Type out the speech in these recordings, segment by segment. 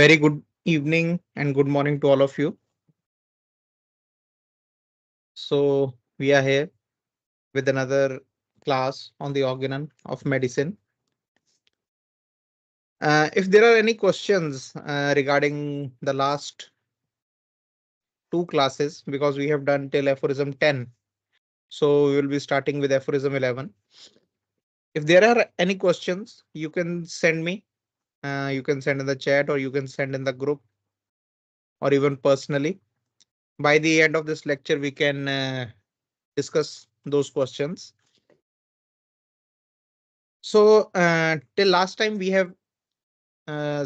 Very good evening and good morning to all of you. So, we are here with another class on the organon of medicine. If there are any questions regarding the last two classes, because we have done till aphorism 10, so we will be starting with aphorism 11. If there are any questions, you can send me. You can send in the chat or you can send in the group or even personally. By the end of this lecture, we can discuss those questions. So till last time we have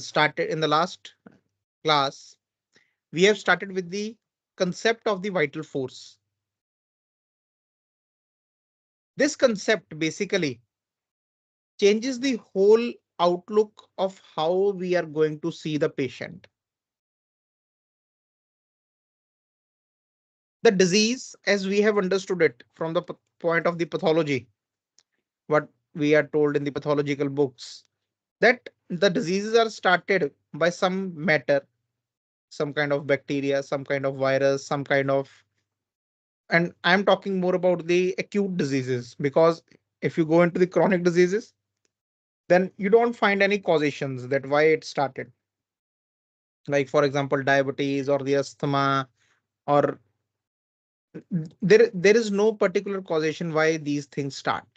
started in the last class, we have started with the concept of the vital force. This concept basically changes the whole outlook of how we are going to see the patient. The disease, as we have understood it from the point of the pathology, what we are told in the pathological books, that the diseases are started by some matter, some kind of bacteria, some kind of virus, some kind of, and I'm talking more about the acute diseases, because if you go into the chronic diseases, then you don't find any causations that why it started. Like for example, diabetes or the asthma, or there is no particular causation why these things start.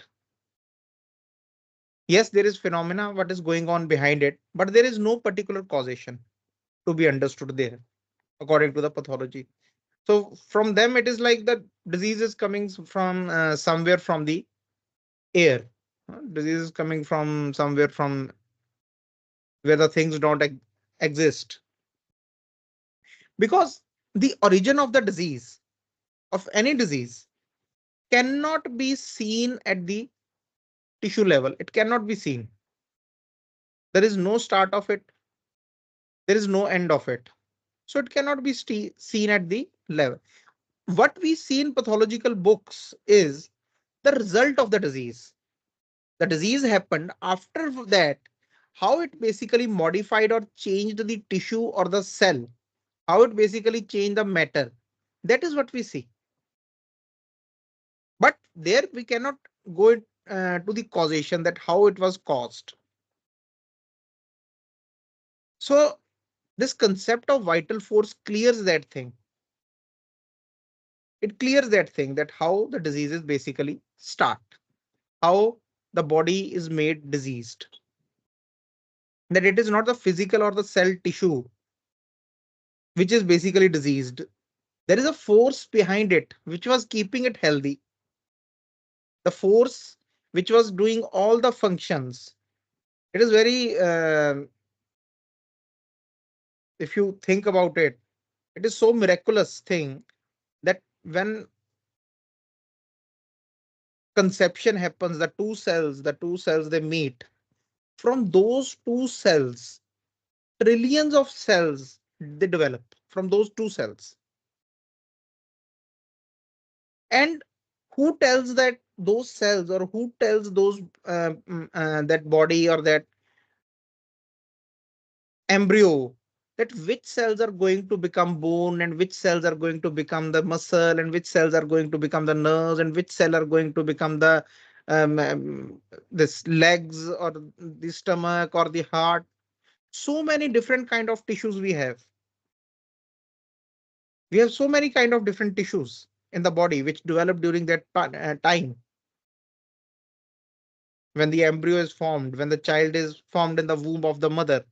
Yes, there is phenomena what is going on behind it, but there is no particular causation to be understood there according to the pathology. So from them, it is like the disease is coming from somewhere from the air. Disease is coming from somewhere from where the things don't exist. Because the origin of the disease, of any disease, cannot be seen at the tissue level. It cannot be seen. There is no start of it. There is no end of it. So it cannot be seen at the level. What we see in pathological books is the result of the disease. The disease happened after that, how it basically modified or changed the tissue or the cell, how it basically changed the matter. That is what we see. But there we cannot go to the causation, that how it was caused. So this concept of vital force clears that thing. It clears that thing, that how the diseases basically start, how the body is made diseased. That it is not the physical or the cell tissue which is basically diseased. There is a force behind it which was keeping it healthy. The force which was doing all the functions. It is very, if you think about it, it is so miraculous thing that when conception happens, the two cells they meet. From those two cells, trillions of cells they develop from those two cells. And who tells that those cells, or who tells those that body or that embryo, that which cells are going to become bone and which cells are going to become the muscle and which cells are going to become the nerves and which cell are going to become the um, um, this legs or the stomach or the heart. So many different kind of tissues we have. We have so many kind of different tissues in the body which develop during that time, when the embryo is formed, when the child is formed in the womb of the mother.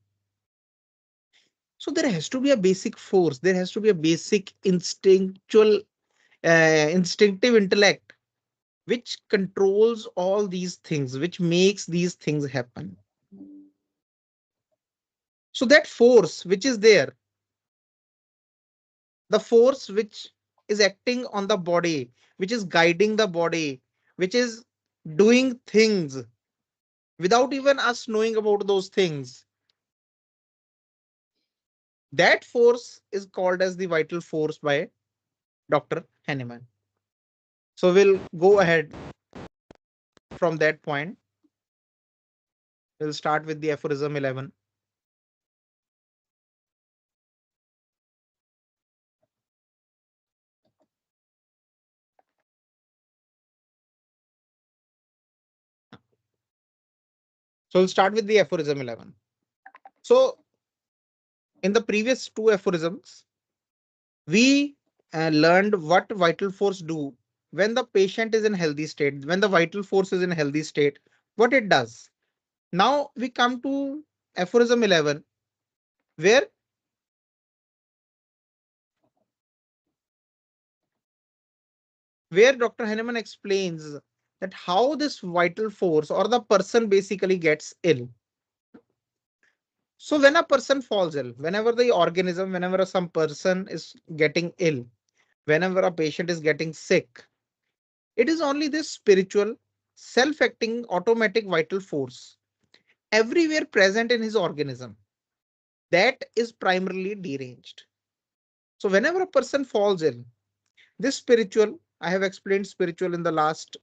So there has to be a basic force. There has to be a basic instinctive intellect which controls all these things, which makes these things happen. So that force which is there, the force which is acting on the body, which is guiding the body, which is doing things without even us knowing about those things, that force is called as the vital force by Dr. Henneman. So we'll go ahead from that point. We'll start with the aphorism 11. So we'll start with the aphorism 11. So in the previous two aphorisms, we learned what vital force do when the patient is in healthy state, when the vital force is in healthy state, what it does. Now we come to aphorism 11, where Dr. Henneman explains that how this vital force or the person basically gets ill. So when a person falls ill, whenever the organism, whenever some person is getting ill, whenever a patient is getting sick, it is only this spiritual, self-acting, automatic vital force everywhere present in his organism that is primarily deranged. So whenever a person falls ill, this spiritual, I have explained spiritual in the last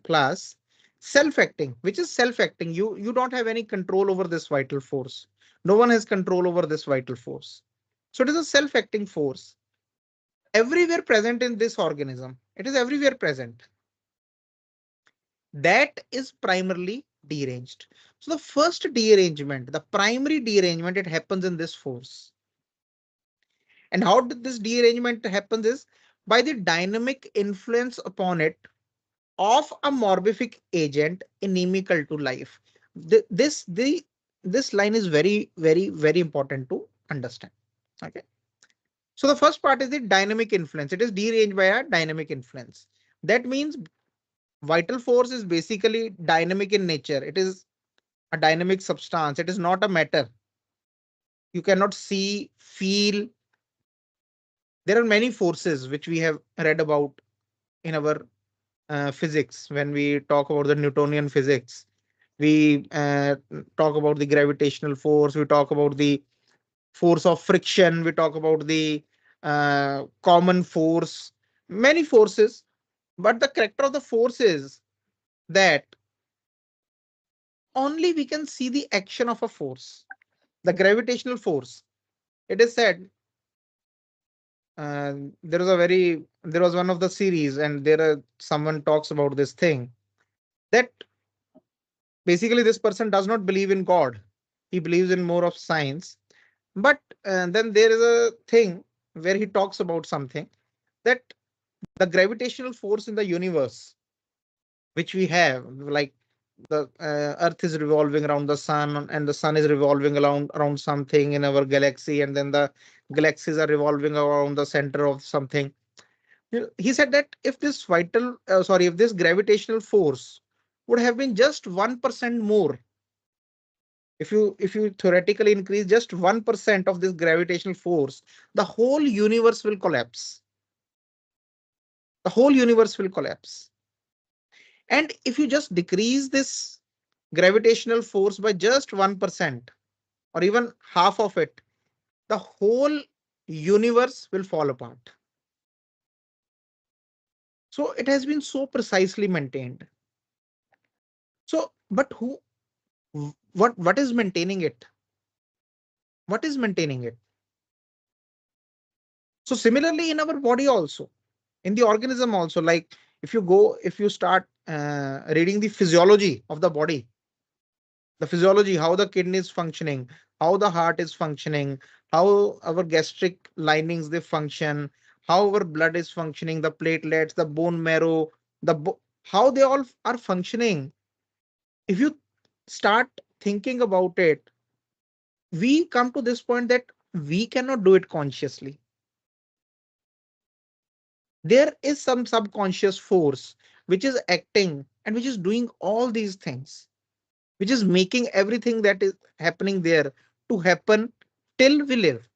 class, self-acting, which is self-acting. You don't have any control over this vital force. No one has control over this vital force. So it is a self-acting force everywhere present in this organism. It is everywhere present. That is primarily deranged. So the first derangement, the primary derangement, it happens in this force. And how did this derangement happens is by the dynamic influence upon it of a morbific agent inimical to life. This line is very, very, very important to understand. Okay. So the first part is the dynamic influence. It is deranged by a dynamic influence. That means vital force is basically dynamic in nature. It is a dynamic substance. It is not a matter. You cannot see, feel. There are many forces which we have read about in our physics. When we talk about the Newtonian physics, we talk about the gravitational force. We talk about the force of friction. We talk about the common force, many forces. But the character of the force is that only we can see the action of a force, the gravitational force. It is said there was one of the series, and there are someone talks about this thing that basically this person does not believe in God. He believes in more of science. But then there is a thing where he talks about something that the gravitational force in the universe, which we have, like the earth is revolving around the sun and the sun is revolving around something in our galaxy, and then the galaxies are revolving around the center of something. He said that if this if this gravitational force would have been just 1% more, if you theoretically increase just 1% of this gravitational force, the whole universe will collapse. The whole universe will collapse. And if you just decrease this gravitational force by just 1% or even half of it, the whole universe will fall apart. So it has been so precisely maintained. So, but what is maintaining it? What is maintaining it? So similarly in our body also, in the organism also, like if you start reading the physiology of the body, the physiology, how the kidney is functioning, how the heart is functioning, how our gastric linings they function, how our blood is functioning, the platelets, the bone marrow, how they all are functioning. If you start thinking about it, we come to this point that we cannot do it consciously. There is some subconscious force which is acting and which is doing all these things, which is making everything that is happening there to happen till we live.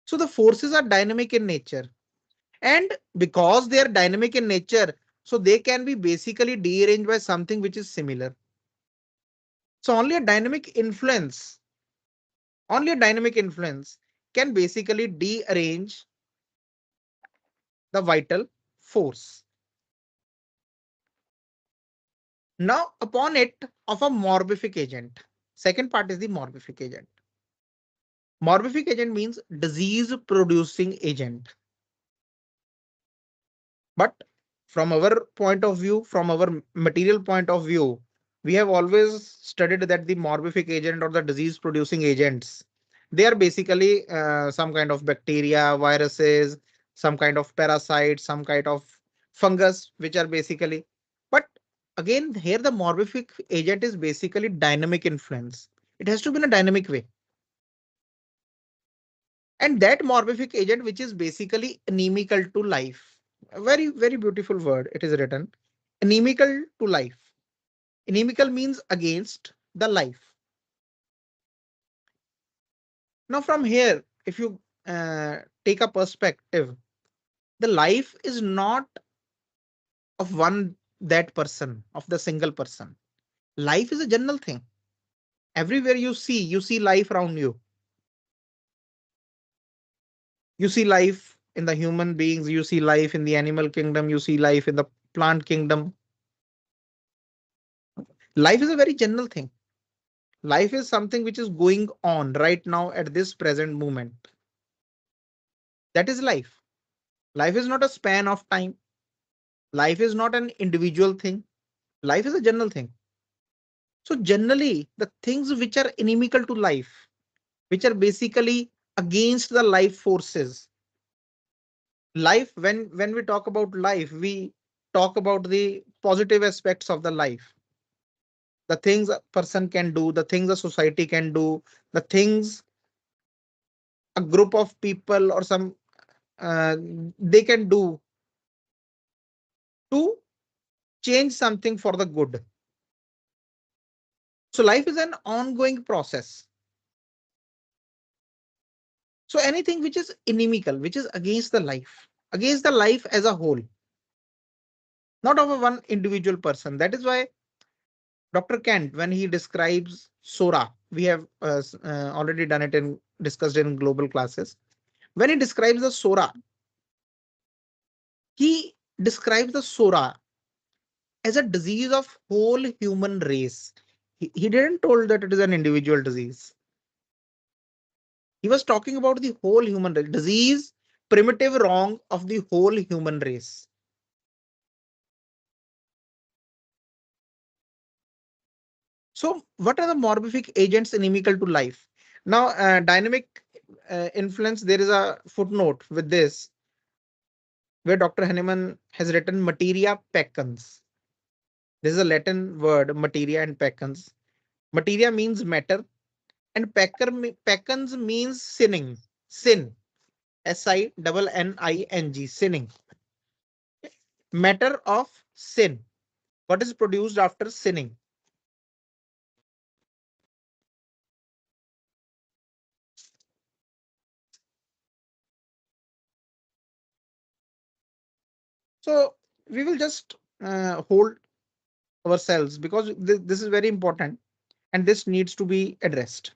So the forces are dynamic in nature. And because they are dynamic in nature, so they can be basically dearranged by something which is similar. So only a dynamic influence can basically dearrange the vital force. Now, upon it of a morbific agent. Second part is the morbific agent. Morbific agent means disease producing agent. But from our point of view, from our material point of view, We have always studied that the morbific agent or the disease producing agents, they are basically some kind of bacteria, viruses, some kind of parasite, some kind of fungus, which are basically. But again, here the morbific agent is basically dynamic influence. It has to be in a dynamic way. And that morbific agent, which is basically inimical to life. A very, very beautiful word. It is written inimical to life. Inimical means against the life. Now, from here, if you take a perspective, the life is not of one that person, of the single person. Life is a general thing. Everywhere you see life around you. You see life in the human beings, you see life in the animal kingdom, you see life in the plant kingdom. Life is a very general thing. Life is something which is going on right now at this present moment. That is life. Life is not a span of time. Life is not an individual thing. Life is a general thing. So generally, the things which are inimical to life, which are basically against the life forces. Life, when we talk about life, we talk about the positive aspects of the life. The things a person can do, the things a society can do, the things a group of people or some uh, they can do to change something for the good. So life is an ongoing process. So anything which is inimical, which is against the life as a whole, not of a one individual person. That is why Dr. Kent, when he describes Sora, we have already done it in discussed in global classes. When he describes the Sora, he describes the Sora as a disease of whole human race. He didn't told that it is an individual disease. He was talking about the whole human race, disease, primitive wrong of the whole human race. So, what are the morbific agents inimical to life? Now, dynamic influence, there is a footnote with this where Dr. Henneman has written materia peccans. This is a Latin word, materia and peccans. Materia means matter, and peccans means sinning, sin, SINNING, sinning, matter of sin. What is produced after sinning? So we will just hold ourselves because this is very important and this needs to be addressed.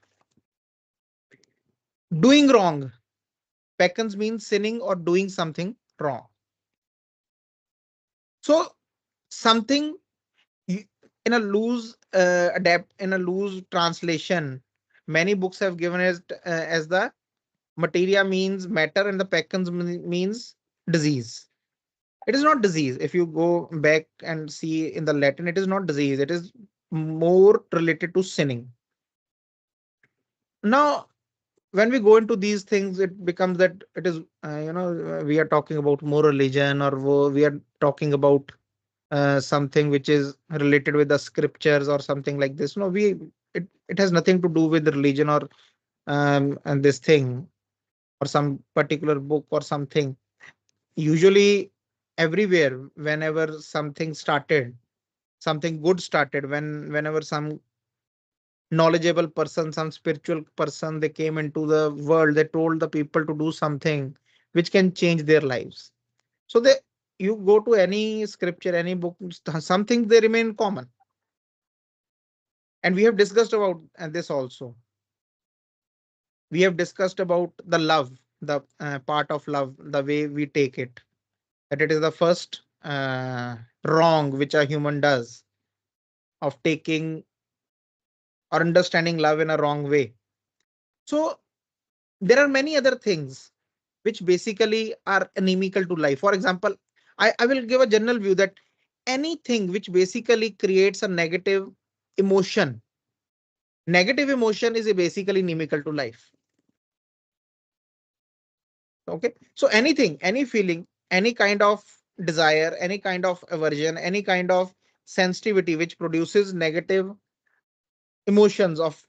Doing wrong. Peccans means sinning or doing something wrong. So something in a loose adapt in a loose translation, many books have given it as the materia means matter and the peccans means disease. It is not disease. If you go back and see in the Latin, it is not disease. It is more related to sinning. Now, when we go into these things, it becomes that it is, we are talking about more religion or we are talking about something which is related with the scriptures or something like this. No, it has nothing to do with religion or and this thing or some particular book or something. Usually, everywhere, whenever something started, something good started, whenever some knowledgeable person, some spiritual person, they came into the world, they told the people to do something which can change their lives. So they you go to any scripture, any book, something they remain common. And we have discussed about this also. We have discussed about the love, the part of love, the way we take it, that it is the first wrong which a human does of taking or understanding love in a wrong way. So there are many other things which basically are inimical to life. For example, I will give a general view that anything which basically creates a negative emotion, negative emotion is basically inimical to life. Okay. So anything, any feeling, any kind of desire, any kind of aversion, any kind of sensitivity which produces negative emotion of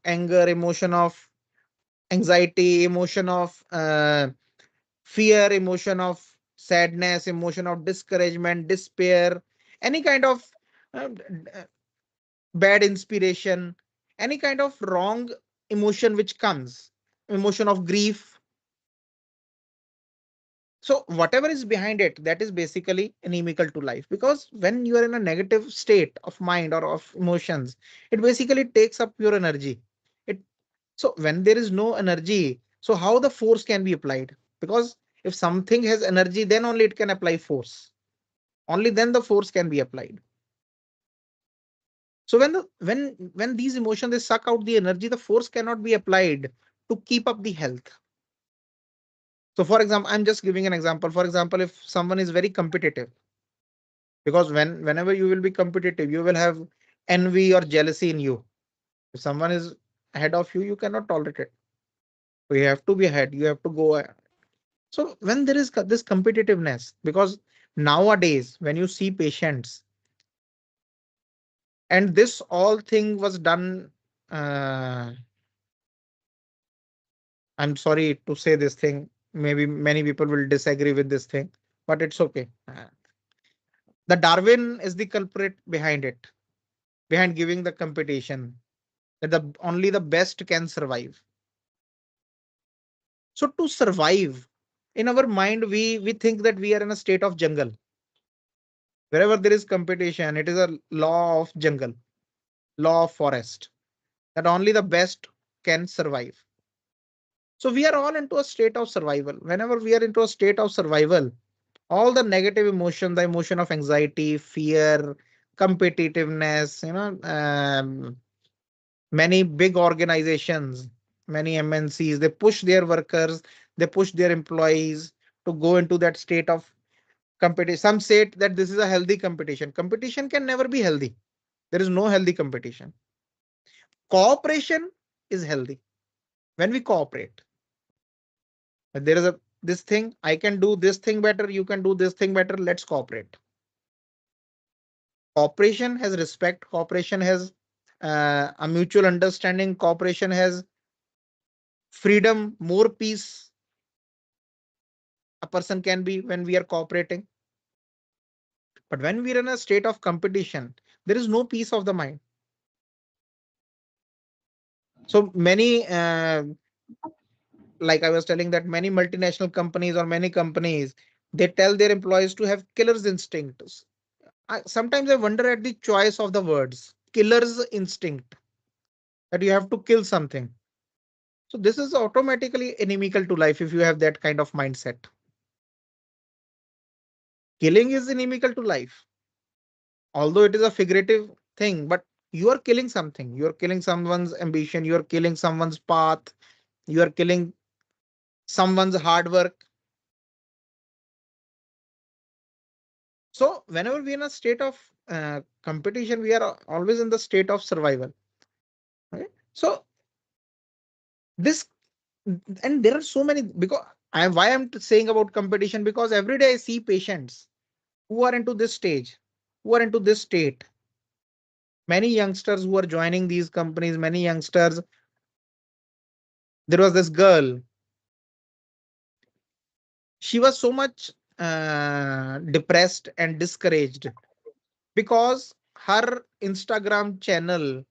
anger, emotion of anxiety, emotion of fear, emotion of sadness, emotion of discouragement, despair, any kind of uh, bad inspiration, any kind of wrong emotion which comes, emotion of grief. So whatever is behind it, that is basically inimical to life, because when you are in a negative state of mind or of emotions, it basically takes up your energy. It So when there is no energy, so how the force can be applied? Because if something has energy, then only it can apply force. Only then the force can be applied. So when these emotions they suck out the energy, the force cannot be applied to keep up the health. So for example, I'm just giving an example. For example, if someone is very competitive, because whenever you will be competitive, you will have envy or jealousy in you. If someone is ahead of you, you cannot tolerate it. So you have to be ahead. You have to go. So when there is this competitiveness, because nowadays when you see patients, and this all thing was done, uh, I'm sorry to say this thing. Maybe many people will disagree with this thing, but it's okay. The Darwin is the culprit behind it, behind giving the competition that the only the best can survive. So to survive, in our mind, we think that we are in a state of jungle. Wherever there is competition, it is a law of jungle, law of forest, that only the best can survive. So we are all into a state of survival. Whenever we are into a state of survival, all the negative emotion, the emotion of anxiety, fear, competitiveness, many big organizations, many MNCs, they push their workers, they push their employees to go into that state of competition. Some say that this is a healthy competition. Competition can never be healthy. There is no healthy competition. Cooperation is healthy when we cooperate. There is a this thing, I can do this thing better, you can do this thing better, let's cooperate. Cooperation has respect, cooperation has a mutual understanding, cooperation has freedom, more peace a person can be when we are cooperating. But when we are in a state of competition, there is no peace of the mind. So many, like I was telling, that many multinational companies or many companies, they tell their employees to have killer's instincts. Sometimes I wonder at the choice of the words, killer's instinct, that you have to kill something. So this is automatically inimical to life if you have that kind of mindset. Killing is inimical to life, although it is a figurative thing, but you are killing something. You are killing someone's ambition. You are killing someone's path. You are killing someone's hard work. So whenever we are in a state of competition, we are always in the state of survival. Okay? So this, and there are so many, because why I'm saying about competition, because every day I see patients who are into this stage, who are into this state. Many youngsters who are joining these companies, many youngsters. There was this girl. She was so much depressed and discouraged because her Instagram channel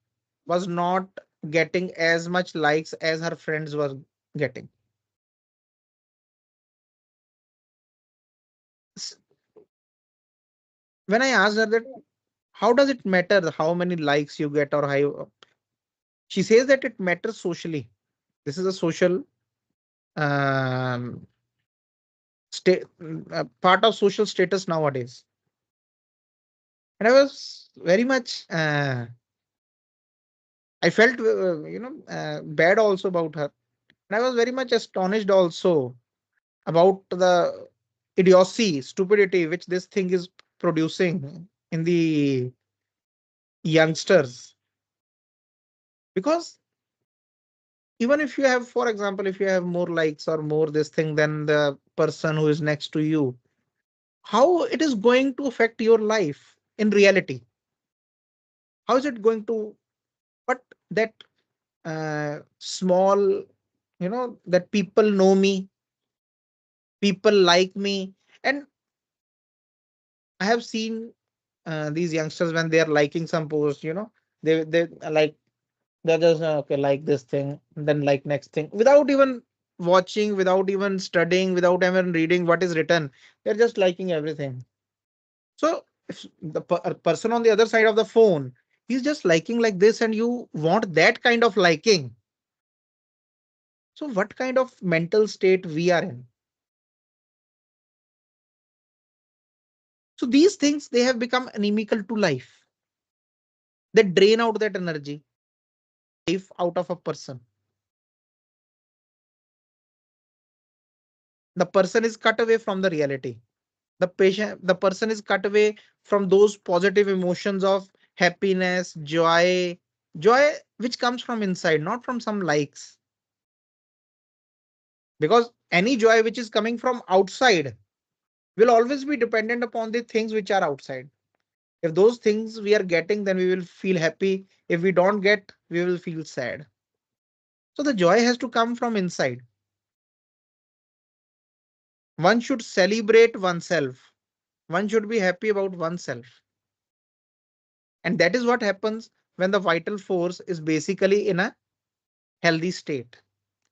was not getting as much likes as her friends were getting. S- When I asked her that, how does it matter how many likes you get, or how, she says that it matters socially. This is a social um, state, part of social status nowadays. And I was very much, I felt, bad also about her. And I was very much astonished also about the idiocy, stupidity which this thing is producing in the youngsters, because even if you have, for example, if you have more likes or more this thing than the person who is next to you, how it is going to affect your life in reality? How is it going to? But that small, that people know me, people like me, and I have seen these youngsters when they are liking some post, they like, they're just okay, like this thing, then like next thing, without even watching, without even studying, without even reading what is written. They're just liking everything. So if the person on the other side of the phone, he's just liking like this, and you want that kind of liking. So what kind of mental state we are in? So these things, they have become inimical to life. They drain out that energy, life out of a person. The person is cut away from the reality. The person is cut away from those positive emotions of happiness, joy which comes from inside, not from some likes. Because any joy which is coming from outside will always be dependent upon the things which are outside. If those things we are getting, then we will feel happy. If we don't get, we will feel sad. So the joy has to come from inside. One should celebrate oneself. One should be happy about oneself. And that is what happens when the vital force is basically in a healthy state.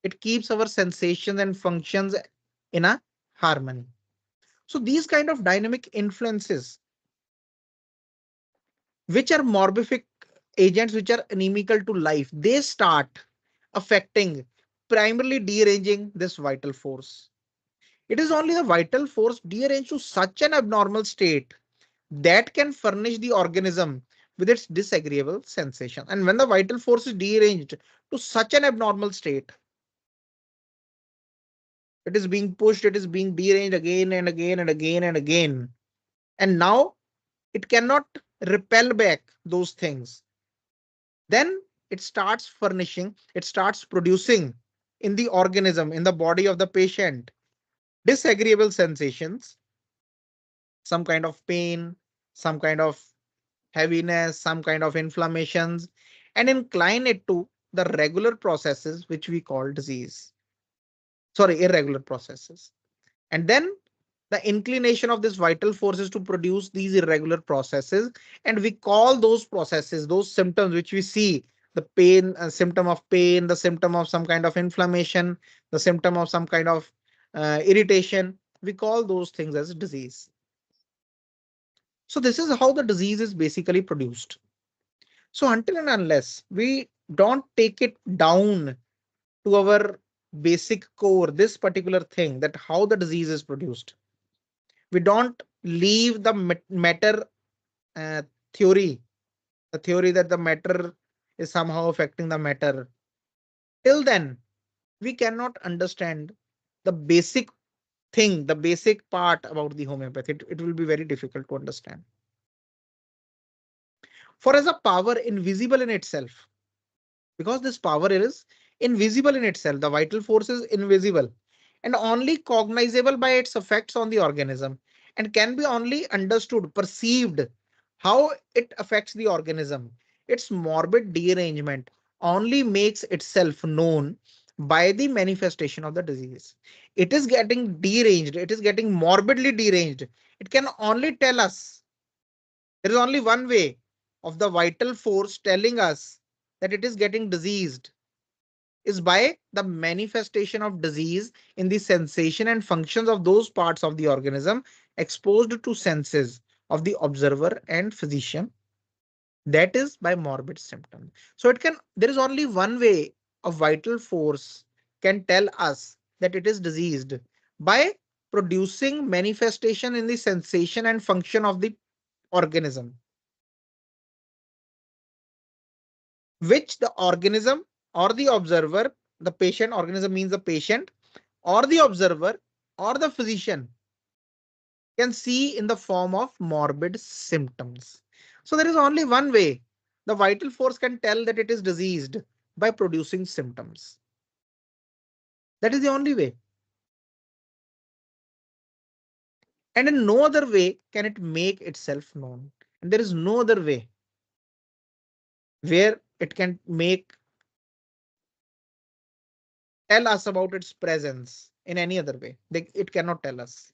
It keeps our sensations and functions in a harmony. So these kind of dynamic influences, which are morbific agents, which are inimical to life, they start affecting, primarily dearranging this vital force. It is only the vital force dearranged to such an abnormal state that can furnish the organism with its disagreeable sensation. And when the vital force is deranged to such an abnormal state, it is being pushed, it is being deranged again and again and again and again. And now it cannot repel back those things. Then it starts furnishing, it starts producing in the organism, in the body of the patient, disagreeable sensations, some kind of pain, some kind of heaviness, some kind of inflammations, and incline it to the regular processes which we call disease. Sorry, irregular processes. And then the inclination of this vital force is to produce these irregular processes. And we call those processes, those symptoms which we see, the pain, symptom of pain, the symptom of some kind of inflammation, the symptom of some kind of irritation, we call those things as disease. So this is how the disease is basically produced. So until and unless we don't take it down to our basic core, this particular thing, that how the disease is produced, we don't leave the matter uh, theory, the theory that the matter is somehow affecting the matter. Till then, we cannot understand the basic thing, the basic part about the homeopathy. It will be very difficult to understand. For as a power invisible in itself, because this power is invisible in itself, the vital force is invisible and only cognizable by its effects on the organism, and can be only understood, perceived, how it affects the organism. Its morbid derangement only makes itself known by the manifestation of the disease. It is getting deranged, it is getting morbidly deranged. It can only tell us, there is only one way of the vital force telling us that it is getting diseased, is by the manifestation of disease in the sensation and functions of those parts of the organism exposed to senses of the observer and physician. That is by morbid symptom. So it can, there is only one way a vital force can tell us that it is diseased, by producing manifestation in the sensation and function of the organism, which the organism or the observer, the patient, organism means the patient, or the observer or the physician, can see in the form of morbid symptoms. So there is only one way The vital force can tell that it is diseased by producing symptoms. That is the only way. And in no other way can it make itself known. And there is no other way where it can make tell us about its presence in any other way. It cannot tell us.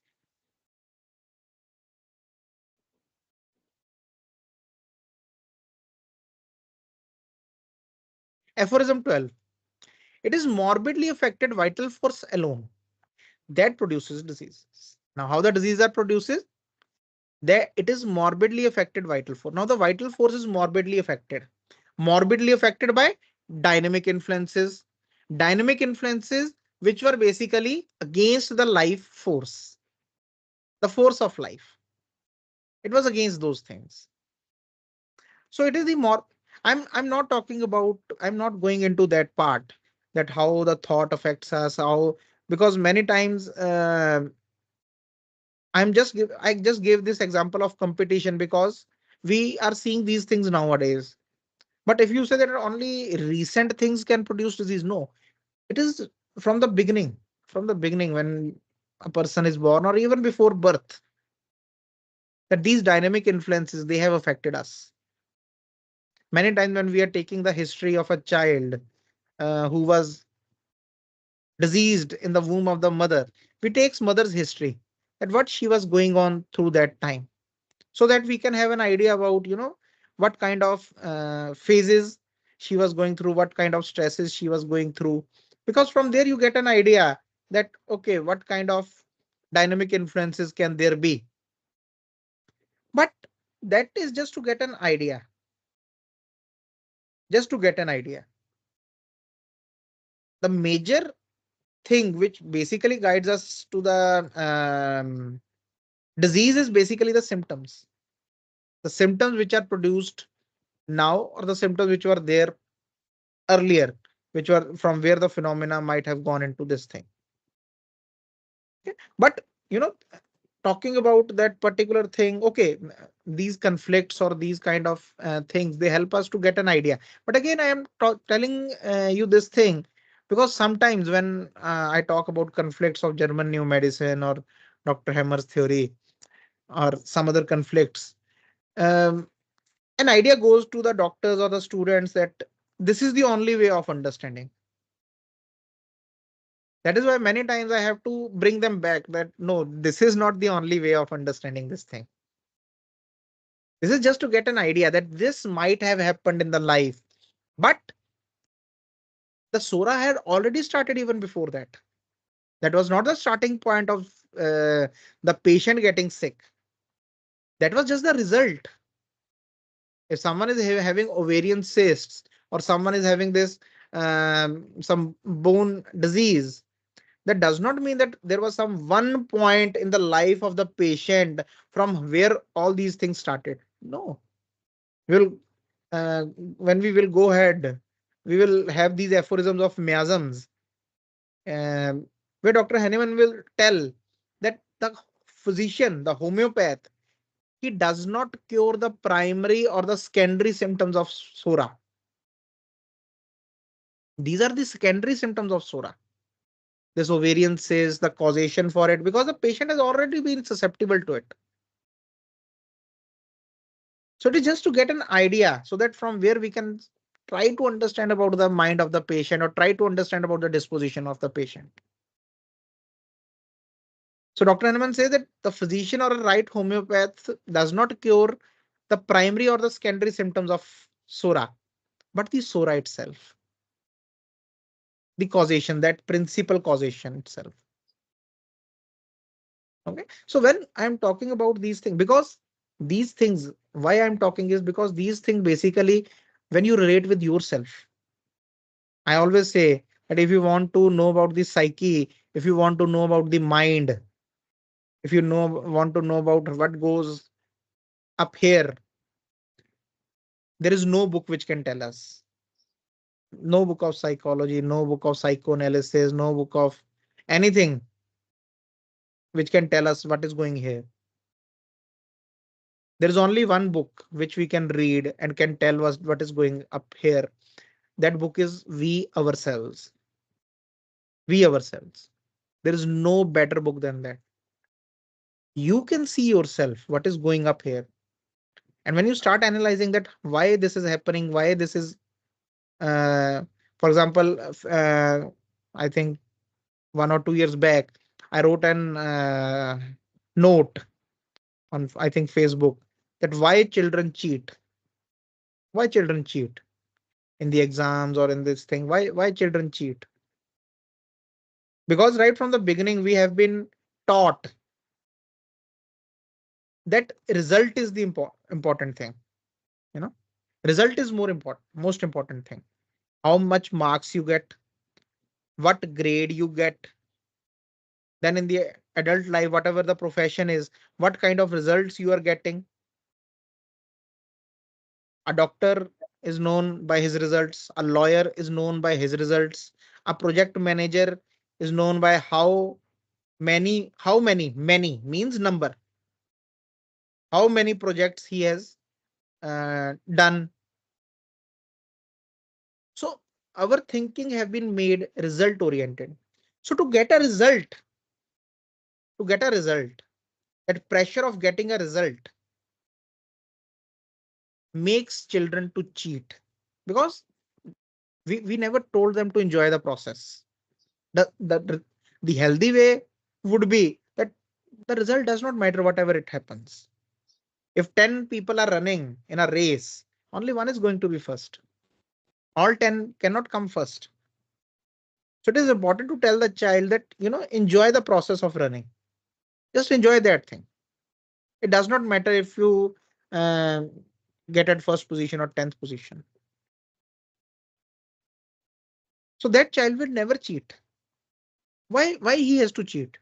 Aphorism 12. It is morbidly affected vital force alone that produces diseases. Now, how the disease are produces? That it is morbidly affected vital force. Now, the vital force is morbidly affected. Morbidly affected by dynamic influences. Dynamic influences which were basically against the life force, the force of life. It was against those things. So it is the more I'm not talking about, I'm not going into that part, that how the thought affects us, how, because many times I just gave this example of competition because we are seeing these things nowadays. But if you say that only recent things can produce disease, no, it is from the beginning, from the beginning when a person is born or even before birth, that these dynamic influences they have affected us. Many times when we are taking the history of a child who was diseased in the womb of the mother, we takes mother's history and what she was going on through that time, so that we can have an idea about, what kind of phases she was going through, what kind of stresses she was going through, because from there you get an idea that okay, what kind of dynamic influences can there be. But that is just to get an idea, just to get an idea. The major thing which basically guides us to the disease is basically the symptoms. The symptoms which are produced now or the symptoms which were there earlier, which were from where the phenomena might have gone into this thing. Okay? But talking about that particular thing, okay, these conflicts or these kind of things, they help us to get an idea. But again, I am telling you this thing because sometimes when I talk about conflicts of German new medicine or Dr. Hammer's theory or some other conflicts, um, an idea goes to the doctors or the students that this is the only way of understanding. That is why many times I have to bring them back that no, this is not the only way of understanding this thing. This is just to get an idea that this might have happened in the life. But the Sora had already started even before that. That was not the starting point of the patient getting sick. That was just the result. If someone is having ovarian cysts or someone is having this some bone disease, that does not mean that there was some one point in the life of the patient from where all these things started. No, we'll when we will go ahead, we will have these aphorisms of miasms, where Dr. Henneman will tell that the physician, the homeopath, he does not cure the primary or the secondary symptoms of Sora. These are the secondary symptoms of Sora. This ovarian says the causation for it because the patient has already been susceptible to it. So it is just to get an idea so that from where we can try to understand about the mind of the patient or try to understand about the disposition of the patient. So Dr. Hanuman says that the physician or a right homeopath does not cure the primary or the secondary symptoms of Sora, but the Sora itself, the causation, that principal causation itself. Okay. So when I'm talking about these things, because these things, why I'm talking is because these things basically, when you relate with yourself, I always say that if you want to know about the psyche, if you want to know about the mind, if you want to know about what goes up here, there is no book which can tell us. No book of psychology, no book of psychoanalysis, no book of anything which can tell us what is going here. There is only one book which we can read and can tell us what is going up here. That book is we ourselves. We ourselves. There is no better book than that. You can see yourself what is going up here. And when you start analyzing that, why this is happening, why this is, uh, for example, I think 1 or 2 years back, I wrote an note on, I think, Facebook, that why children cheat. Why children cheat in the exams or in this thing? Why children cheat? Because right from the beginning, we have been taught that result is the important thing. You know, result is most important thing. How much marks you get, what grade you get, then in the adult life, whatever the profession is, what kind of results you are getting. A doctor is known by his results, a lawyer is known by his results, a project manager is known by how many means number, how many projects he has done. So our thinking have been made result oriented. So to get a result, that pressure of getting a result makes children to cheat, because we never told them to enjoy the process. The healthy way would be that the result does not matter whatever it happens. If 10 people are running in a race, only one is going to be first. All 10 cannot come first. So it is important to tell the child that, enjoy the process of running. Just enjoy that thing. It does not matter if you uh, get at first position or 10th position. So that child will never cheat. Why he has to cheat?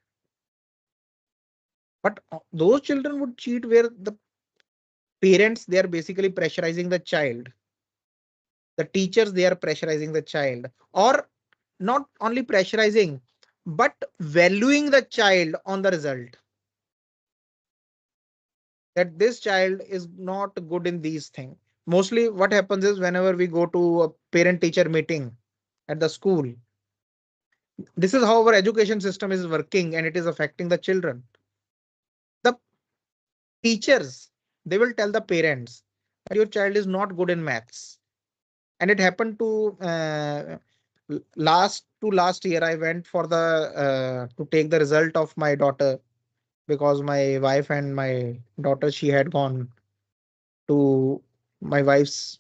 But those children would cheat where the parents, they are basically pressurizing the child. The teachers, they are pressurizing the child, or not only pressurizing, but valuing the child on the result. That this child is not good in these things. Mostly what happens is, whenever we go to a parent teacher meeting at the school, this is how our education system is working and it is affecting the children. The teachers, they will tell the parents that your child is not good in maths. And it happened to last year, I went for the to take the result of my daughter, because my wife and my daughter, she had gone to my wife's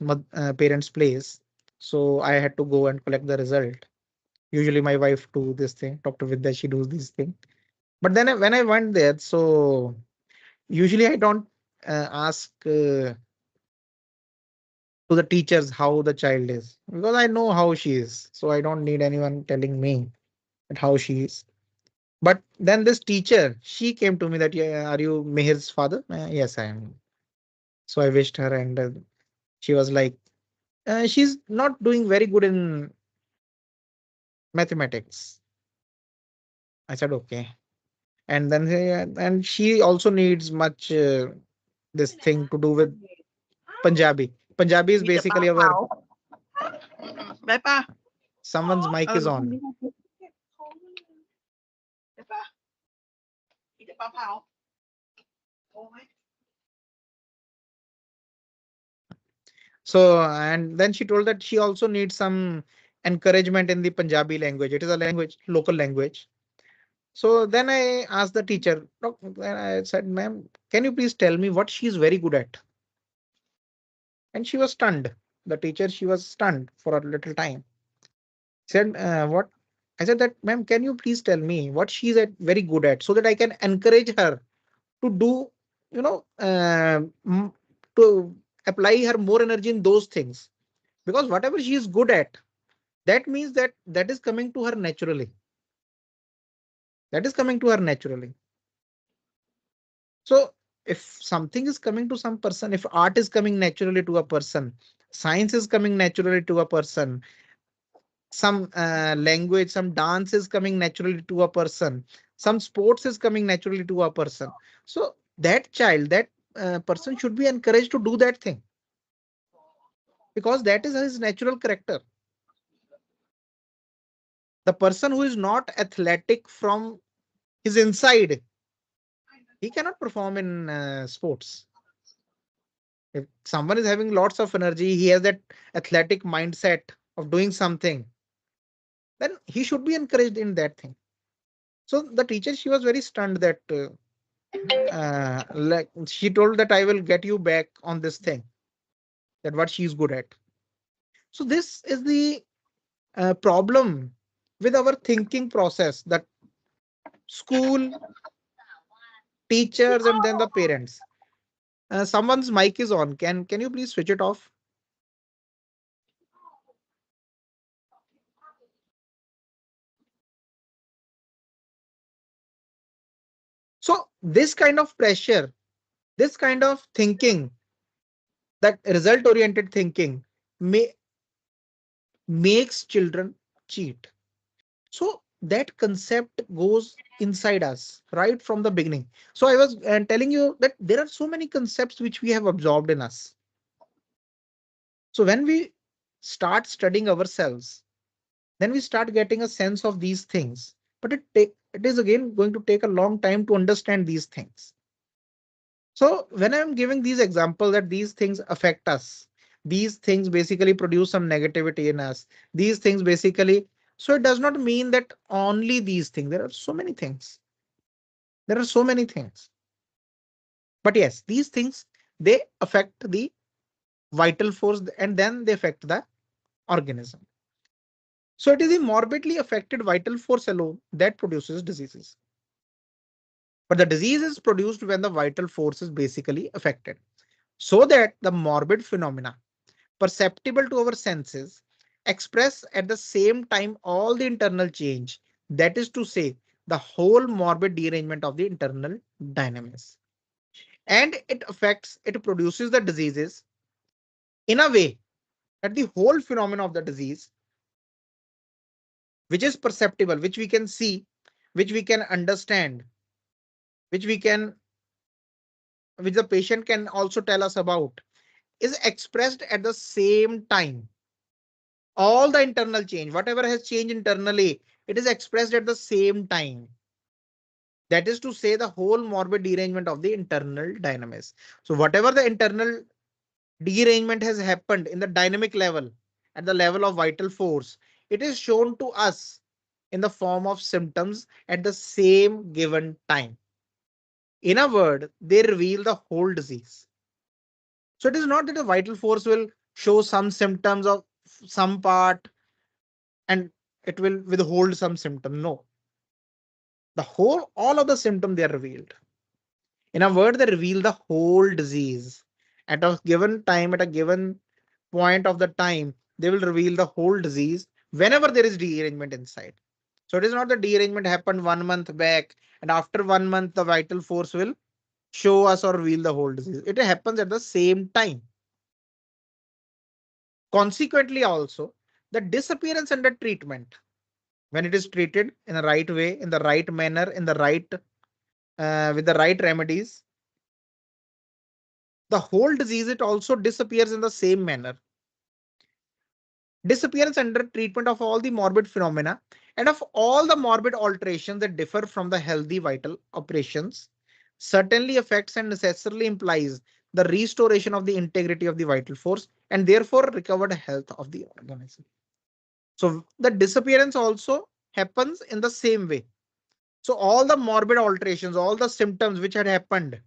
parents' place. So I had to go and collect the result. Usually my wife do this thing, Dr. Vidya, she does this thing. But then when I went there, so usually I don't ask to the teachers how the child is, because I know how she is. So I don't need anyone telling me that how she is. But then this teacher, she came to me that, yeah, are you Meher's father? Yes, I am. So I wished her, and she was like, she's not doing very good in mathematics. I said, okay. And then and she also needs much this thing to do with Punjabi. Punjabi is basically our, someone's mic is on. So, and then she told that she also needs some encouragement in the Punjabi language. It is a language, local language. So then I asked the teacher, then I said, ma'am, can you please tell me what she is very good at? And she was stunned. The teacher, she was stunned for a little time. Said, what? I said that, ma'am, can you please tell me what she is very good at, so that I can encourage her to do, you know, to apply her more energy in those things. Because whatever she is good at, that means that that is coming to her naturally. That is coming to her naturally. So if something is coming to some person, if art is coming naturally to a person, science is coming naturally to a person, some language, some dance is coming naturally to a person, some sports is coming naturally to a person. So that child, that person should be encouraged to do that thing because that is his natural character. The person who is not athletic from his inside, he cannot perform in sports. If someone is having lots of energy, he has that athletic mindset of doing something, then he should be encouraged in that thing. So the teacher, she was very stunned that like she told that I will get you back on this thing, that what she is good at. So this is the problem with our thinking process, that school, teachers, and then the parents. Someone's mic is on. Can you please switch it off? So this kind of pressure, this kind of thinking, that result oriented thinking may makes children cheat. So that concept goes inside us right from the beginning. So I was telling you that there are so many concepts which we have absorbed in us. So when we start studying ourselves, then we start getting a sense of these things. But it is again going to take a long time to understand these things. So when I'm giving these examples that these things affect us, these things basically produce some negativity in us, these things basically, so it does not mean that only these things. There are so many things. There are so many things. But yes, these things, they affect the vital force and then they affect the organism. So it is the morbidly affected vital force alone that produces diseases. But the disease is produced when the vital force is basically affected. So that the morbid phenomena perceptible to our senses express at the same time all the internal change. That is to say, the whole morbid derangement of the internal dynamics. And it produces the diseases in a way that the whole phenomenon of the disease, which is perceptible, which we can see, which we can understand, which we can, which the patient can also tell us about, is expressed at the same time. All the internal change, whatever has changed internally, it is expressed at the same time. That is to say, the whole morbid derangement of the internal dynamics. So whatever the internal derangement has happened in the dynamic level, at the level of vital force, it is shown to us in the form of symptoms at the same given time. In a word, they reveal the whole disease. So it is not that a vital force will show some symptoms of some part and it will withhold some symptom. No, the whole, all of the symptom they are revealed. In a word, they reveal the whole disease. At a given time, at a given point of the time, they will reveal the whole disease whenever there is derangement inside. So it is not that derangement happened 1 month back and after 1 month the vital force will show us or reveal the whole disease. It happens at the same time. Consequently, also, the disappearance under treatment, when it is treated in the right way, in the right manner, in the right with the right remedies, the whole disease it also disappears in the same manner. Disappearance under treatment of all the morbid phenomena and of all the morbid alterations that differ from the healthy vital operations certainly affects and necessarily implies the restoration of the integrity of the vital force and therefore recovered health of the organism. So the disappearance also happens in the same way. So all the morbid alterations, all the symptoms which had happened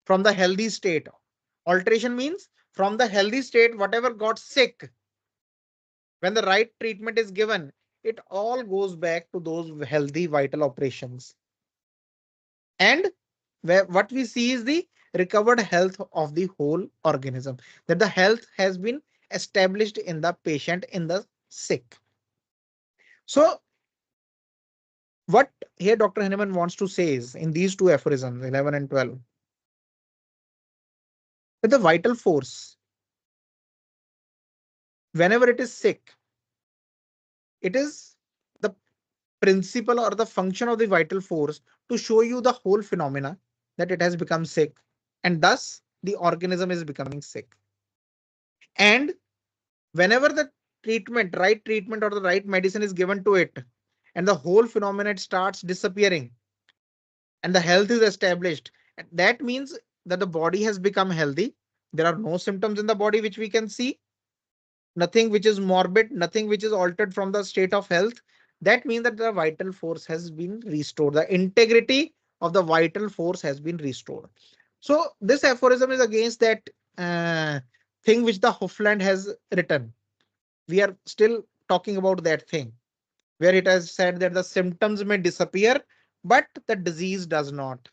from the healthy state, alteration means from the healthy state, whatever got sick, when the right treatment is given, it all goes back to those healthy vital operations. And what we see is the recovered health of the whole organism, that the health has been established in the patient, in the sick. So what here Dr. Henneman wants to say is in these two aphorisms, 11 and 12, that the vital force, whenever it is sick, it is the principle or the function of the vital force to show you the whole phenomena that it has become sick and thus the organism is becoming sick. And whenever the right treatment or the right medicine is given to it, and the whole phenomenon starts disappearing, and the health is established, and that means that the body has become healthy. There are no symptoms in the body which we can see, nothing which is morbid, nothing which is altered from the state of health. That means that the vital force has been restored. The integrity of the vital force has been restored. So this aphorism is against that uh, thing which the Hofland has written. We are still talking about that thing where it has said that the symptoms may disappear, but the disease does not.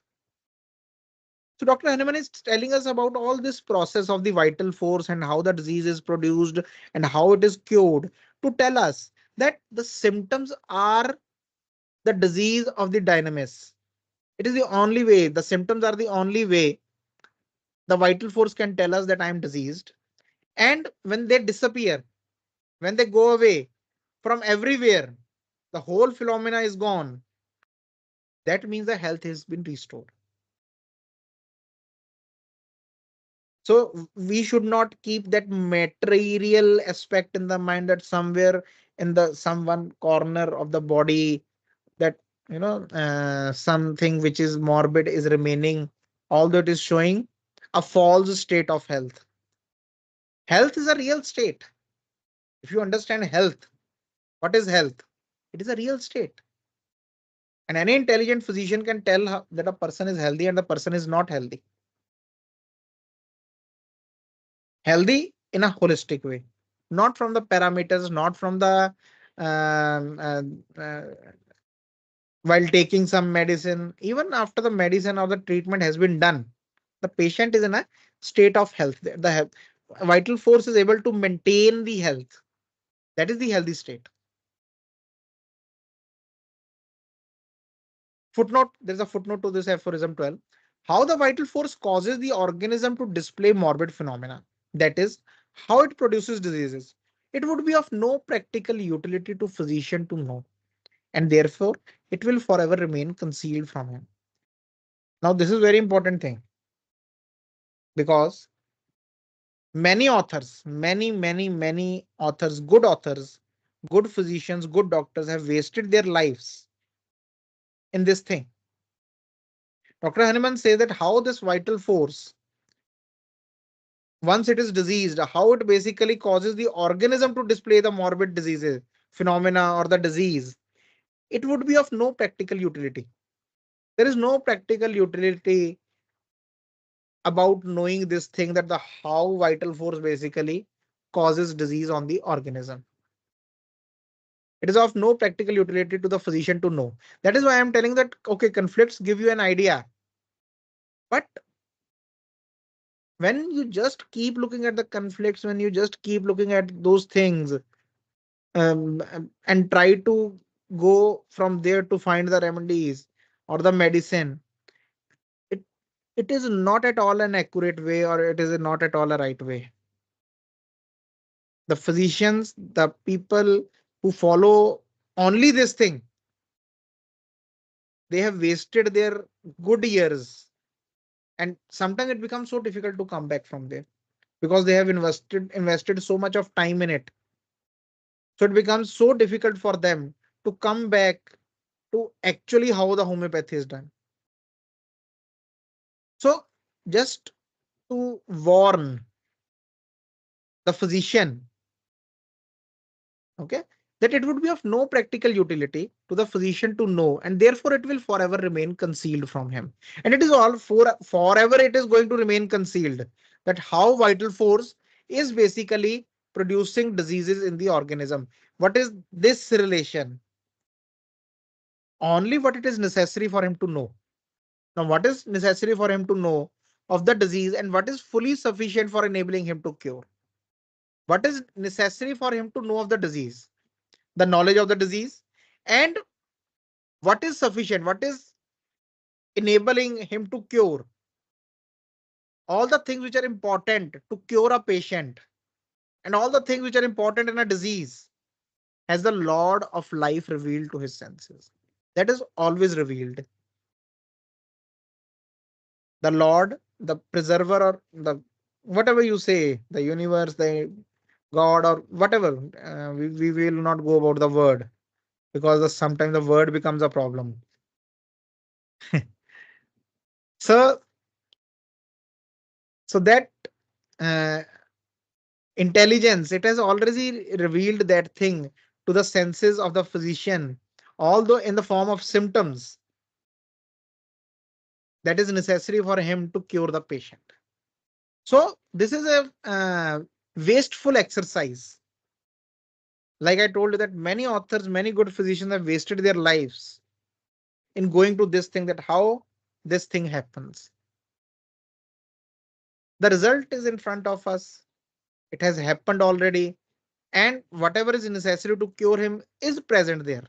So Dr. Hahnemann is telling us about all this process of the vital force and how the disease is produced and how it is cured, to tell us that the symptoms are the disease of the dynamis. It is the only way, the symptoms are the only way the vital force can tell us that I am diseased. And when they disappear, when they go away from everywhere, the whole phenomena is gone. That means the health has been restored. So we should not keep that material aspect in the mind that somewhere in the some one corner of the body, that something which is morbid is remaining, although it is showing a false state of health. Health is a real state. If you understand health, what is health? It is a real state. And any intelligent physician can tell that a person is healthy and the person is not healthy. Healthy in a holistic way, not from the parameters, not from the um, uh, uh, while taking some medicine. Even after the medicine or the treatment has been done, the patient is in a state of health. The vital force is able to maintain the health. That is the healthy state. Footnote, there's a footnote to this aphorism 12. How the vital force causes the organism to display morbid phenomena, that is, how it produces diseases. It would be of no practical utility to physician to know, and therefore it will forever remain concealed from him. Now, this is very important thing, because many authors, good physicians, good doctors have wasted their lives in this thing. Dr. Hahnemann says that how this vital force, once it is diseased, how it basically causes the organism to display the morbid diseases, phenomena, or the disease. It would be of no practical utility. There is no practical utility about knowing this thing, that the how vital force basically causes disease on the organism. It is of no practical utility to the physician to know. That is why I am telling that, okay, conflicts give you an idea. But when you just keep looking at the conflicts, when you just keep looking at those things, and try to go from there to find the remedies or the medicine, it it is not at all an accurate way, or it is not at all a right way. The physicians, the people who follow only this thing, they have wasted their good years, and sometimes it becomes so difficult to come back from there, because they have invested so much of time in it. So it becomes so difficult for them to come back to actually how the homeopathy is done. So just to warn the physician, okay, that it would be of no practical utility to the physician to know, and therefore it will forever remain concealed from him. And it is all forever it is going to remain concealed, that how vital force is basically producing diseases in the organism. What is this relation? Only what it is necessary for him to know. Now, what is necessary for him to know of the disease, and what is fully sufficient for enabling him to cure? What is necessary for him to know of the disease? The knowledge of the disease, and what is sufficient, what is enabling him to cure? All the things which are important to cure a patient, and all the things which are important in a disease, has the Lord of life revealed to his senses. That is always revealed. The Lord the preserver, or the whatever you say, the universe, the God, or whatever. We will not go about the word, because sometimes the word becomes a problem. So, that uh, intelligence, it has already revealed that thing to the senses of the physician, although in the form of symptoms that is necessary for him to cure the patient. So this is a wasteful exercise. Like I told you, that many authors, many good physicians have wasted their lives in going to this thing, that how this thing happens. The result is in front of us. It has happened already. And whatever is necessary to cure him is present there.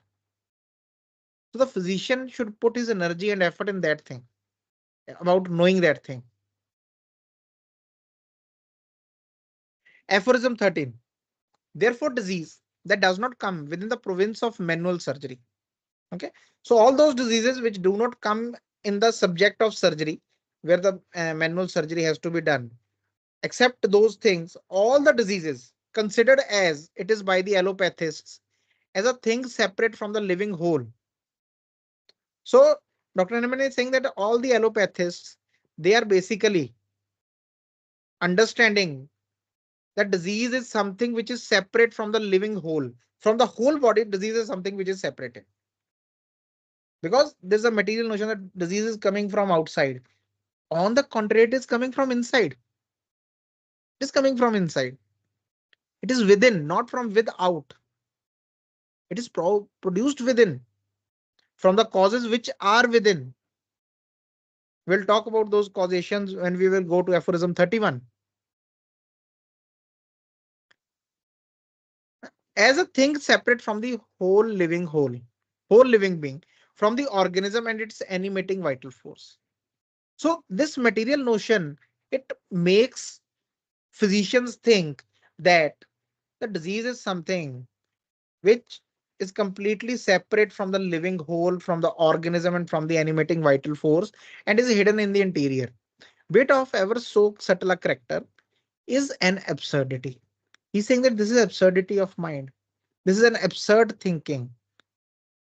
So the physician should put his energy and effort in that thing, about knowing that thing. Aphorism 13. Therefore, disease that does not come within the province of manual surgery. Okay. So all those diseases which do not come in the subject of surgery, where the manual surgery has to be done, except those things, all the diseases considered as it is by the allopathists as a thing separate from the living whole. So Dr. Hahnemann is saying that all the allopathists, they are basically understanding that disease is something which is separate from the living whole. From the whole body, disease is something which is separated. Because there's a material notion that disease is coming from outside. On the contrary, it is coming from inside. It is coming from inside. It is within, not from without. It is produced within, from the causes which are within. We'll talk about those causations when we will go to Aphorism 31. As a thing separate from the whole living being, from the organism and its animating vital force. So this material notion, it makes physicians think that the disease is something which is completely separate from the living whole, from the organism and from the animating vital force, and is hidden in the interior. Bit of ever so subtle a character is an absurdity. He's saying that this is absurdity of mind. This is an absurd thinking.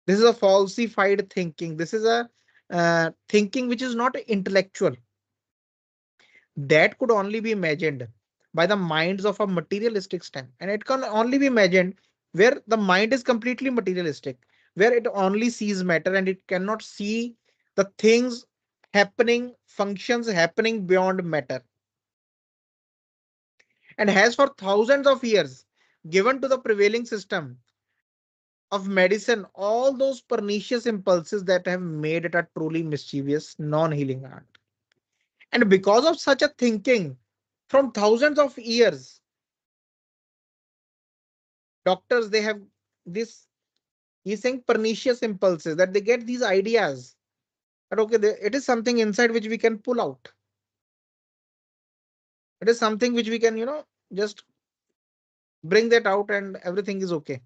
This is a falsified thinking. This is a thinking which is not intellectual. That could only be imagined by the minds of a materialistic stem. And it can only be imagined where the mind is completely materialistic, where it only sees matter and it cannot see the things happening, functions happening beyond matter. And has for thousands of years given to the prevailing system of medicine all those pernicious impulses that have made it a truly mischievous, non-healing art. And because of such a thinking, from thousands of years, doctors, they have this, he's saying, pernicious impulses, that they get these ideas that okay, it is something inside which we can pull out. It is something which we can, just bring that out and everything is okay.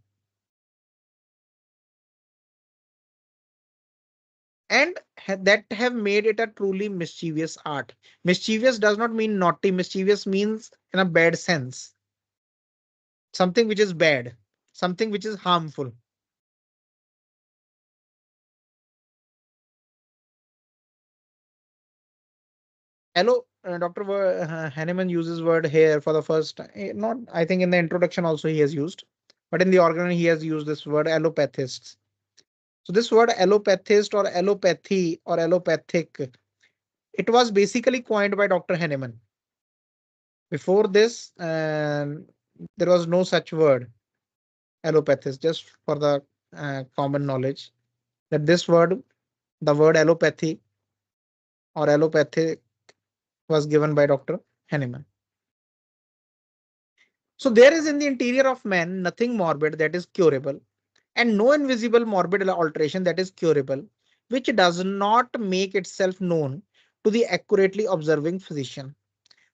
And that have made it a truly mischievous art. Mischievous does not mean naughty. Mischievous means in a bad sense. Something which is bad, something which is harmful. Hello, Dr. Hahnemann uses word here for the first time. Not, I think in the introduction also he has used, but in the organ he has used this word allopathists. So this word allopathist or allopathy or allopathic, it was basically coined by Dr. Hahnemann. Before this, there was no such word, allopathist, just for the common knowledge that this word, the word allopathy or allopathic, was given by Dr. Hahnemann. So there is in the interior of man nothing morbid that is curable, and no invisible morbid alteration that is curable, which does not make itself known to the accurately observing physician.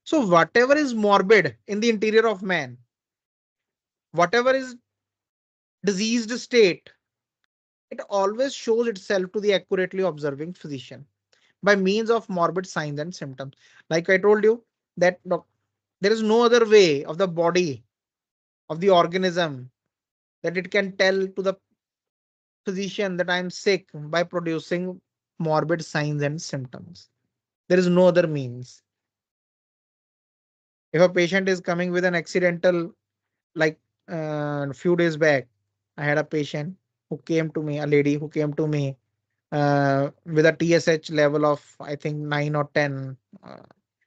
So whatever is morbid in the interior of man, whatever is diseased state, it always shows itself to the accurately observing physician. by means of morbid signs and symptoms. Like I told you that there is no other way of the body, of the organism, that it can tell to the physician that I am sick by producing morbid signs and symptoms. There is no other means. If a patient is coming with an accidental, like a few days back, I had a patient who came to me, a lady who came to me with a TSH level of, I think, 9 or 10. Uh,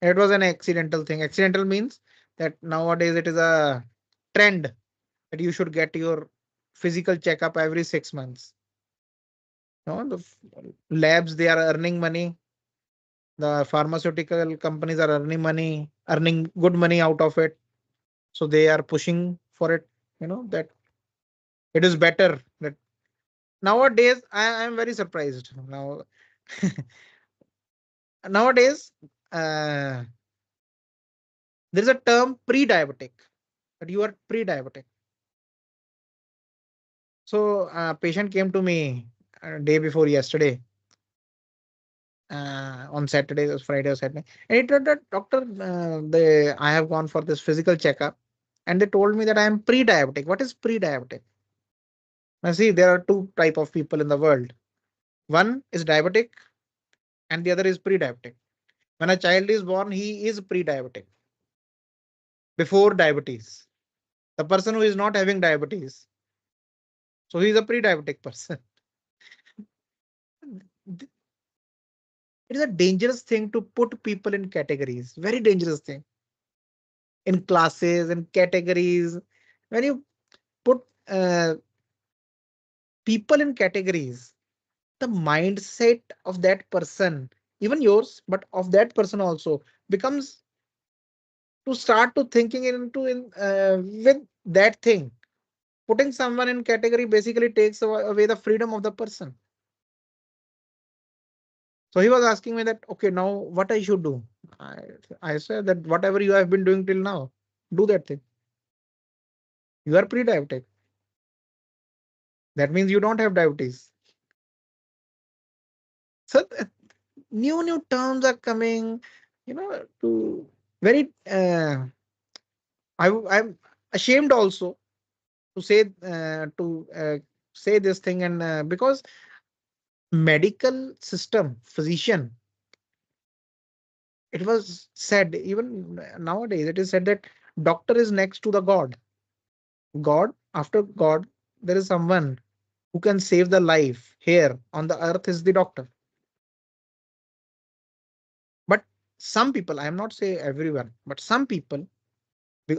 it was an accidental thing. Accidental means that nowadays it is a trend that you should get your physical checkup every 6 months. No, the labs, they are earning money. The pharmaceutical companies are earning money, earning good money out of it. So they are pushing for it. That it is better. That nowadays I am very surprised now. Nowadays, uh, there is a term pre-diabetic, that you are pre-diabetic. So a patient came to me day before yesterday, on Saturday, it was Friday or Saturday, and he told that, doctor, I have gone for this physical checkup, and they told me that I am pre-diabetic. What is pre-diabetic? Now see, there are two type of people in the world. One is diabetic, and the other is pre-diabetic. When a child is born, he is pre-diabetic, before diabetes. The person who is not having diabetes, so he is a pre-diabetic person. It is a dangerous thing to put people in categories. Very dangerous thing. In classes and categories. When you put people in categories, the mindset of that person, even yours, but of that person also, becomes to start to thinking into in with that thing. Putting someone in category basically takes away the freedom of the person. So he was asking me that, okay, now what I should do? I, I said that whatever you have been doing till now, do that thing. You are pre-diabetic. That means you don't have diabetes. So new terms are coming, to very. I'm ashamed also to say this thing, and because medical system, physician, it was said, even nowadays it is said that doctor is next to the god. God, after God, there is someone who can save the life here on the earth is the doctor. But some people, I am not say everyone, but some people,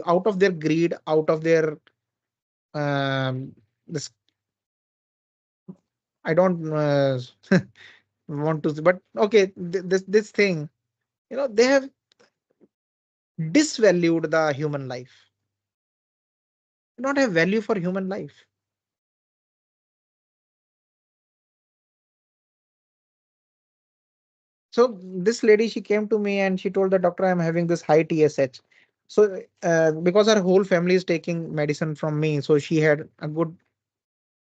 out of their greed, out of their this, I don't want to, but okay, this thing, they have disvalued the human life. They don't have value for human life. So this lady, she came to me and she told the doctor, I'm having this high TSH. So because her whole family is taking medicine from me, so she had a good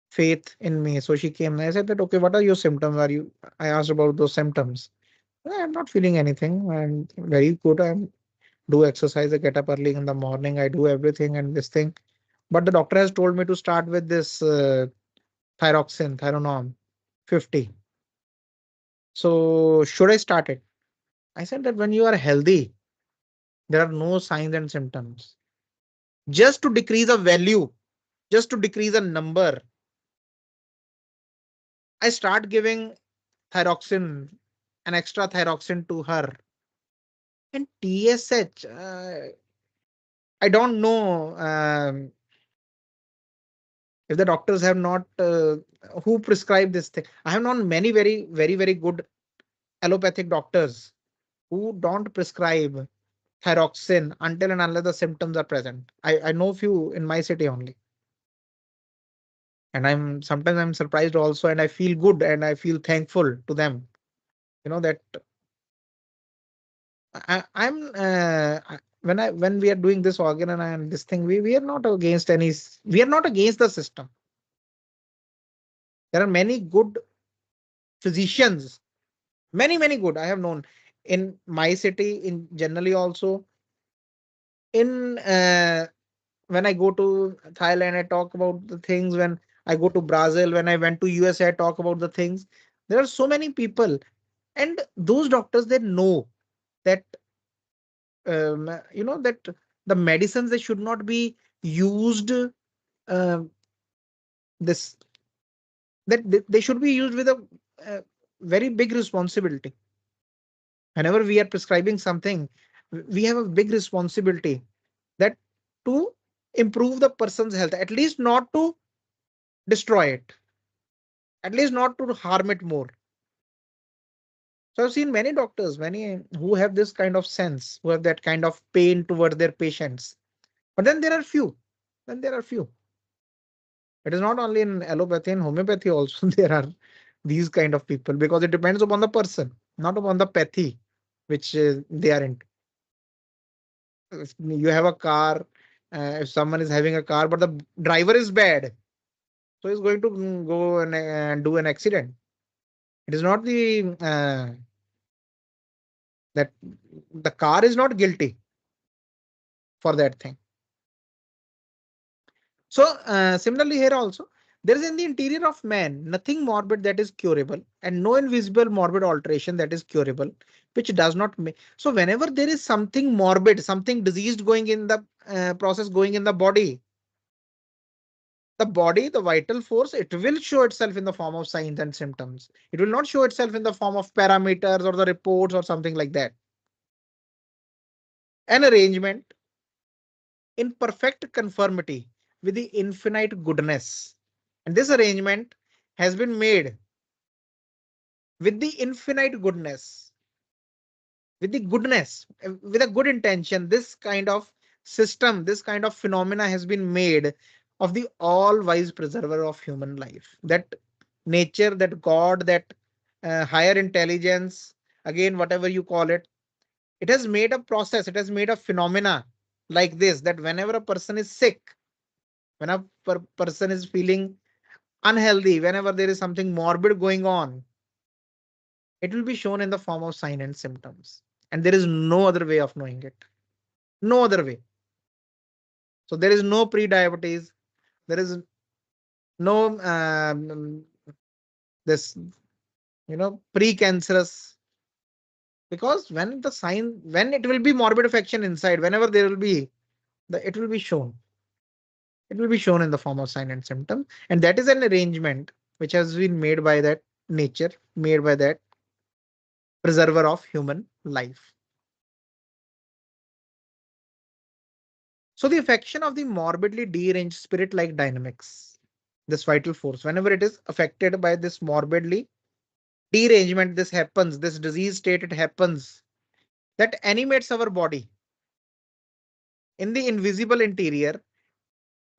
faith in me. So she came and I said that, okay, what are your symptoms? I asked about those symptoms. I'm not feeling anything. I'm very good. I do exercise. I get up early in the morning. I do everything and this thing. But the doctor has told me to start with this Theranorm 50. So should I start it? I said that when you are healthy, there are no signs and symptoms. Just to decrease a value, just to decrease a number, I start giving thyroxine, an extra thyroxine to her. And TSH, I don't know if the doctors have not, who prescribe this thing. I have known many very, very, very good allopathic doctors who don't prescribe thyroxine until and unless the symptoms are present. I know few in my city only. And I'm surprised also, and I feel good and I feel thankful to them. That when we are doing this organ and this thing, we are not against we are not against the system. There are many good physicians Many good I have known in my city, in generally also in when I go to Thailand, I talk about the things. When I go to Brazil, when I went to USA, I talk about the things. There are so many people, and those doctors, they know that that the medicines, they should not be used uh, this that they should be used with a uh, very big responsibility. Whenever we are prescribing something, we have a big responsibility that to improve the person's health, at least not to destroy it, at least not to harm it more. So I've seen many doctors, many who have this kind of sense, who have that kind of pain toward their patients. But then there are few. Then there are few. It is not only in allopathy and homeopathy also there are these kind of people, because it depends upon the person, not upon the pathy which they are into. If you have a car, if someone is having a car, but the driver is bad, so he's going to go and do an accident. It is not the that the car is not guilty for that thing. So similarly here also, there is in the interior of man nothing morbid that is curable, and no invisible morbid alteration that is curable, which does not make. So whenever there is something morbid, something diseased going in the process going in the body, the vital force, it will show itself in the form of signs and symptoms. It will not show itself in the form of parameters or the reports or something like that. An arrangement in perfect conformity with the infinite goodness. And this arrangement has been made with the infinite goodness, with a good intention. This kind of system, this kind of phenomena has been made of the all wise preserver of human life. That nature, that God, that higher intelligence, again, whatever you call it, it has made a process, it has made a phenomena like this, that whenever a person is sick, when a person is feeling unhealthy, whenever there is something morbid going on, it will be shown in the form of sign and symptoms. And there is no other way of knowing it. No other way. So there is no pre-diabetes. There is no this, pre-cancerous. Because when the sign, when it will be morbid affection inside, whenever there will be, it will be shown. It will be shown in the form of sign and symptom. And that is an arrangement which has been made by that nature, made by that preserver of human life. So the affection of the morbidly deranged spirit-like dynamics, this vital force, whenever it is affected by this morbidly derangement, this happens, this disease state, it happens, that animates our body in the invisible interior,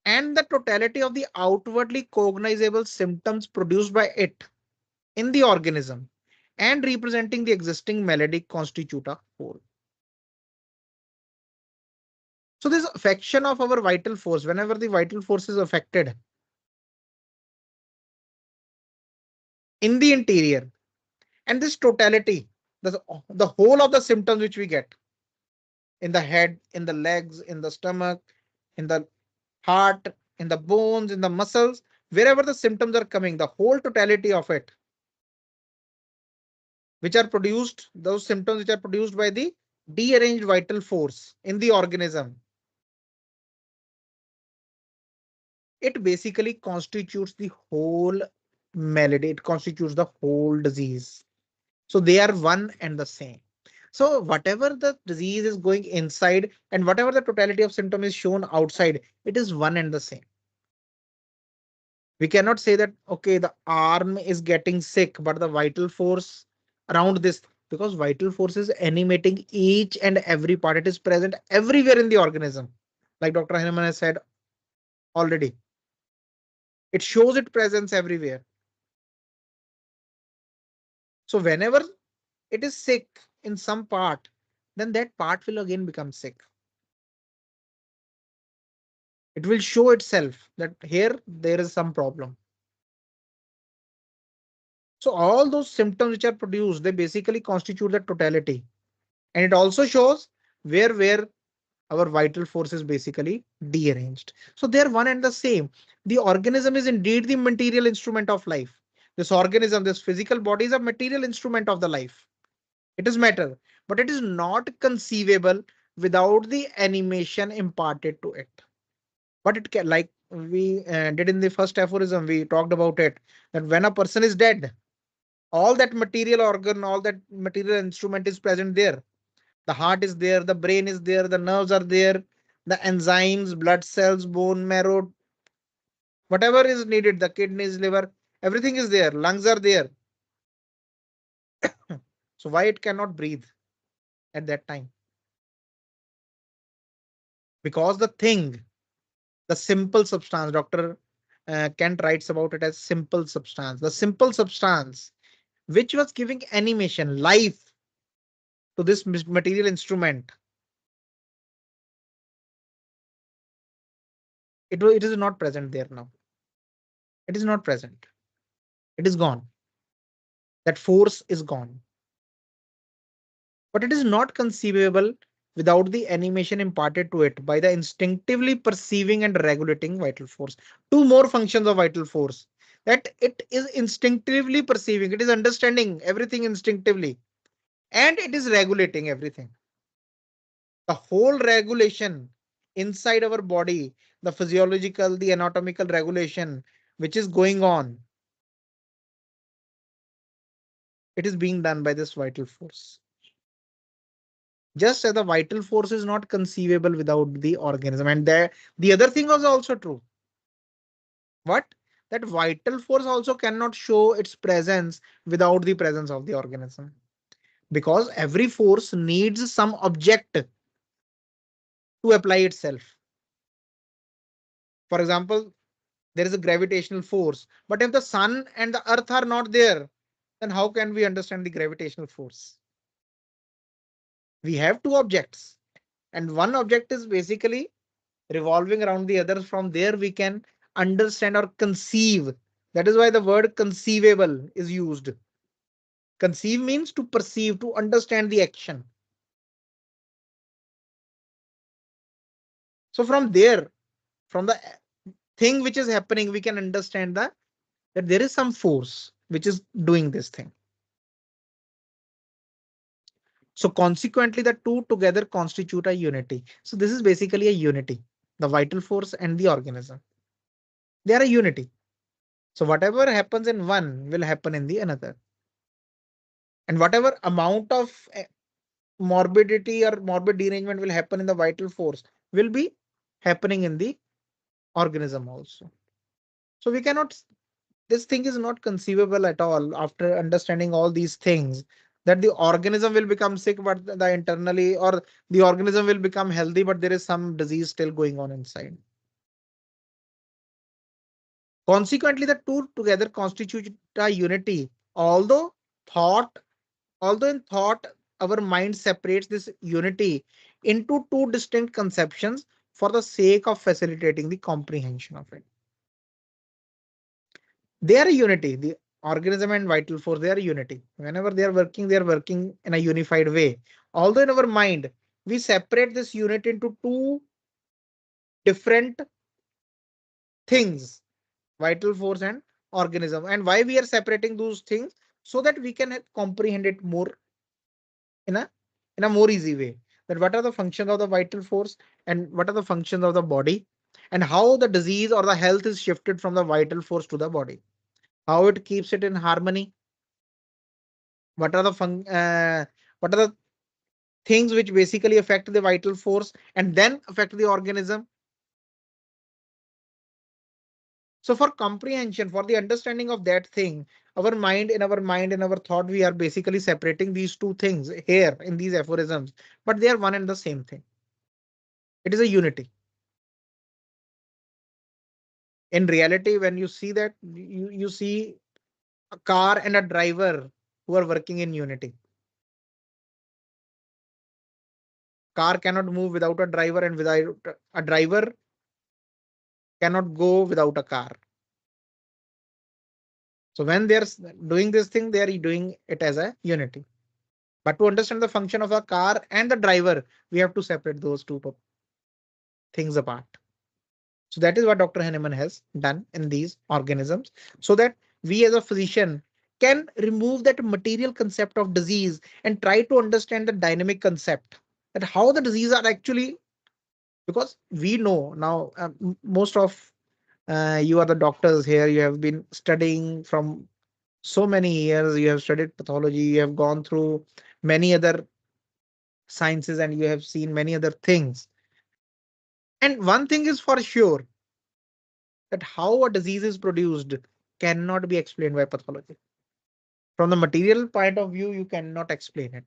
and the totality of the outwardly cognizable symptoms produced by it in the organism and representing the existing melody constitute a whole. So this affection of our vital force, whenever the vital force is affected in the interior, and this totality, the whole of the symptoms which we get in the head, in the legs, in the stomach, in the heart, in the bones, in the muscles, wherever the symptoms are coming, the whole totality of it, which are produced, those symptoms which are produced by the dearranged vital force in the organism, it basically constitutes the whole malady, it constitutes the whole disease. So they are one and the same. So whatever the disease is going inside and whatever the totality of symptom is shown outside, it is one and the same. We cannot say that, okay, the arm is getting sick, but the vital force around this, because vital force is animating each and every part. It is present everywhere in the organism. Like Dr. Heinemann has said already, it shows its presence everywhere. So whenever it is sick in some part, then that part will again become sick. It will show itself that here there is some problem. So all those symptoms which are produced, they basically constitute the totality. And it also shows where our vital force is basically dearranged. So they're one and the same. The organism is indeed the material instrument of life. This organism, this physical body is a material instrument of the life. It is matter, but it is not conceivable without the animation imparted to it. But it can, like we did in the first aphorism, we talked about it, that when a person is dead, all that material organ, all that material instrument is present there. The heart is there, the brain is there, the nerves are there, the enzymes, blood cells, bone marrow, whatever is needed, the kidneys, liver, everything is there, lungs are there. So why it cannot breathe at that time? Because the thing, the simple substance, Dr. Kent writes about it as simple substance. The simple substance which was giving animation, life to this material instrument, it is not present there now. It is not present. It is gone. That force is gone. But it is not conceivable without the animation imparted to it by the instinctively perceiving and regulating vital force. Two more functions of vital force, that it is instinctively perceiving, it is understanding everything instinctively, and it is regulating everything. The whole regulation inside our body, the physiological, the anatomical regulation which is going on, it is being done by this vital force. Just as the vital force is not conceivable without the organism. And the other thing was also true. What? That vital force also cannot show its presence without the presence of the organism. Because every force needs some object to apply itself. For example, there is a gravitational force. But if the sun and the earth are not there, then how can we understand the gravitational force? We have two objects. And one object is basically revolving around the others. From there, we can understand or conceive. That is why the word conceivable is used. Conceive means to perceive, to understand the action. So from there, from the thing which is happening, we can understand that there is some force which is doing this thing. So consequently, the two together constitute a unity. So this is basically a unity, the vital force and the organism. They are a unity. So whatever happens in one will happen in the another. And whatever amount of morbidity or morbid derangement will happen in the vital force will be happening in the organism also. So we cannot, this thing is not conceivable at all after understanding all these things, that the organism will become sick, but the internally, or the organism will become healthy, but there is some disease still going on inside. Consequently, the two together constitute a unity. Thought, although in thought, our mind separates this unity into two distinct conceptions for the sake of facilitating the comprehension of it. They are a unity. The organism and vital force, they are a unity. Whenever they are working in a unified way. Although in our mind, we separate this unit into two different things, vital force and organism. And why we are separating those things? So that we can comprehend it more in a more easy way. That what are the functions of the vital force and what are the functions of the body, and how the disease or the health is shifted from the vital force to the body, how it keeps it in harmony, what are the what are the things which basically affect the vital force and then affect the organism. So for comprehension, for the understanding of that thing, in our thought, we are basically separating these two things here in these aphorisms, but they are one and the same thing. It is a unity. In reality, when you see that, you see a car and a driver who are working in unity. Car cannot move without a driver, and without a driver cannot go without a car. So when they're doing this thing, they are doing it as a unity. But to understand the function of a car and the driver, we have to separate those two things apart. So that is what Dr. Henneman has done in these organisms, so that we as a physician can remove that material concept of disease and try to understand the dynamic concept, that how the disease are actually, because we know now, most of you are the doctors here, you have been studying from so many years, you have studied pathology, you have gone through many other sciences, and you have seen many other things. And one thing is for sure, that how a disease is produced cannot be explained by pathology. From the material point of view, you cannot explain it.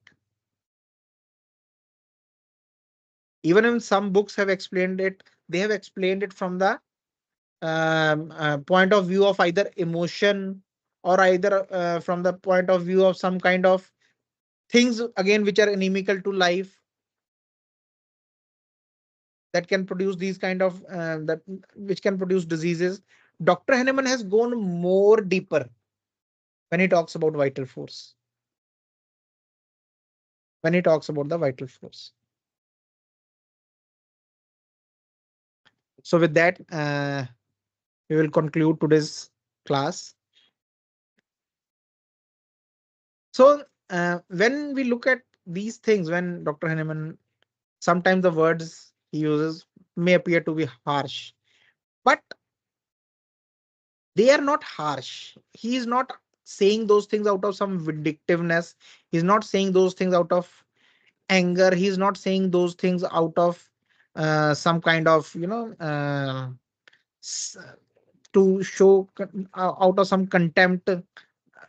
Even if some books have explained it, they have explained it from the point of view of either emotion, or either from the point of view of some kind of things again which are inimical to life, that can produce these kind of that which can produce diseases. Dr. Henneman has gone more deeper when he talks about vital force. When he talks about the vital force. So with that, we will conclude today's class. So when we look at these things, when Dr. Henneman, sometimes the words he uses may appear to be harsh, but they are not harsh. He is not saying those things out of some vindictiveness. He's not saying those things out of anger. He's not saying those things out of some kind of, s- to show out of some contempt.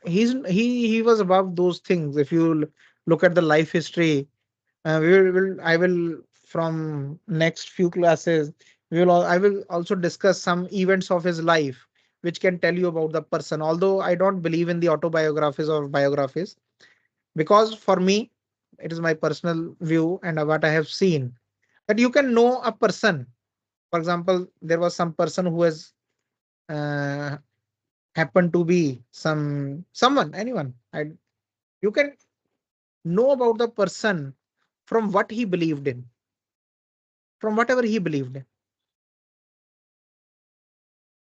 He was above those things. If you look at the life history, I will, from next few classes, I will also discuss some events of his life which can tell you about the person. Although I don't believe in the autobiographies or biographies, because for me, it is my personal view and what I have seen, that you can know a person. For example, there was some person who has uh, happened to be someone, anyone. You can know about the person from what he believed in, from whatever he believed in.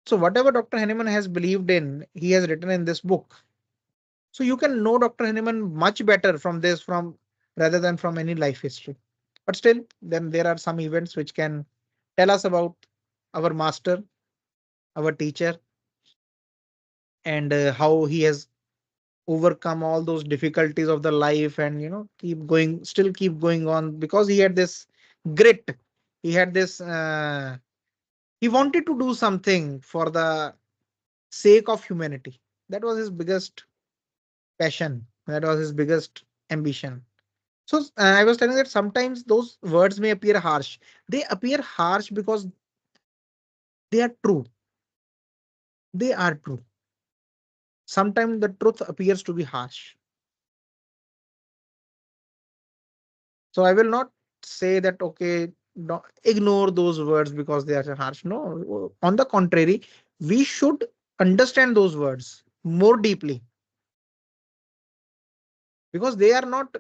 So whatever Dr. Henneman has believed in, he has written in this book. So you can know Dr. Henneman much better from this, from rather than from any life history. But still, then there are some events which can tell us about our master, our teacher, and how he has overcome all those difficulties of the life, and keep going, still keep going on, because he had this grit. He had this. He wanted to do something for the sake of humanity. That was his biggest passion. That was his biggest ambition. So I was telling that sometimes those words may appear harsh. They appear harsh because they are true. They are true. Sometimes the truth appears to be harsh. So I will not say that, okay, ignore those words because they are harsh. No, on the contrary, we should understand those words more deeply, because they are not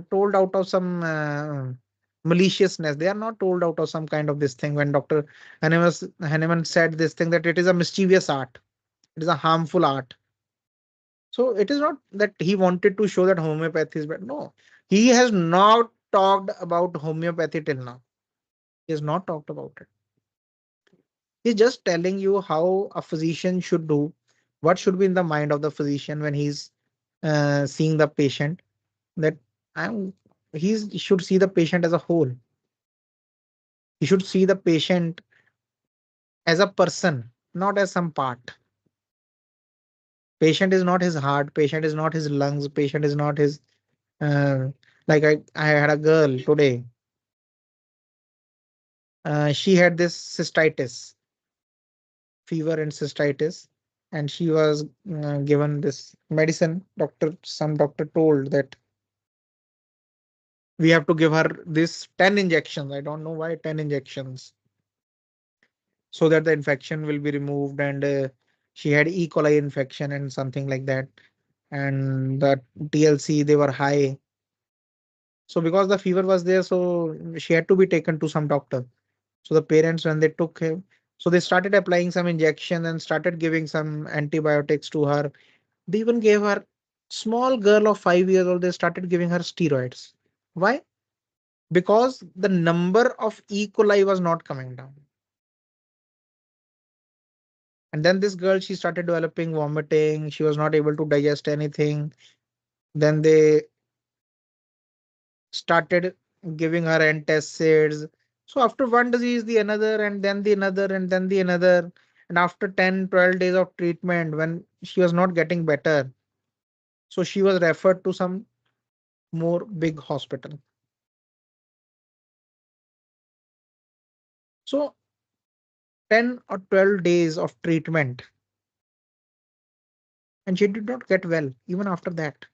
told out of some maliciousness. They are not told out of some kind of this thing. When Dr. Henneman said this thing, that it is a mischievous art, it is a harmful art. So it is not that he wanted to show that homeopathy is bad. No, he has not talked about homeopathy till now. He has not talked about it. He's just telling you how a physician should do, what should be in the mind of the physician when he's seeing the patient. That I'm he should see the patient as a whole. He should see the patient as a person, not as some part. Patient is not his heart, patient is not his lungs, patient is not his uh, like I had a girl today. She had this cystitis, fever and cystitis, and she was given this medicine. Some doctor told that we have to give her this 10 injections. I don't know why 10 injections, so that the infection will be removed, and She had E. coli infection and something like that. And the TLC, they were high. So because the fever was there, so she had to be taken to some doctor. So the parents, when they took him, so they started applying some injection and started giving some antibiotics to her. They even gave her, small girl of 5 years old, they started giving her steroids. Why? Because the number of E. coli was not coming down. And then this girl, she started developing vomiting. She was not able to digest anything. Then they started giving her antacids. So after one disease, the another, and then the another, and then the another. And after 10, 12 days of treatment, when she was not getting better, so she was referred to some more big hospital. So 10 or 12 days of treatment, and she did not get well even after that.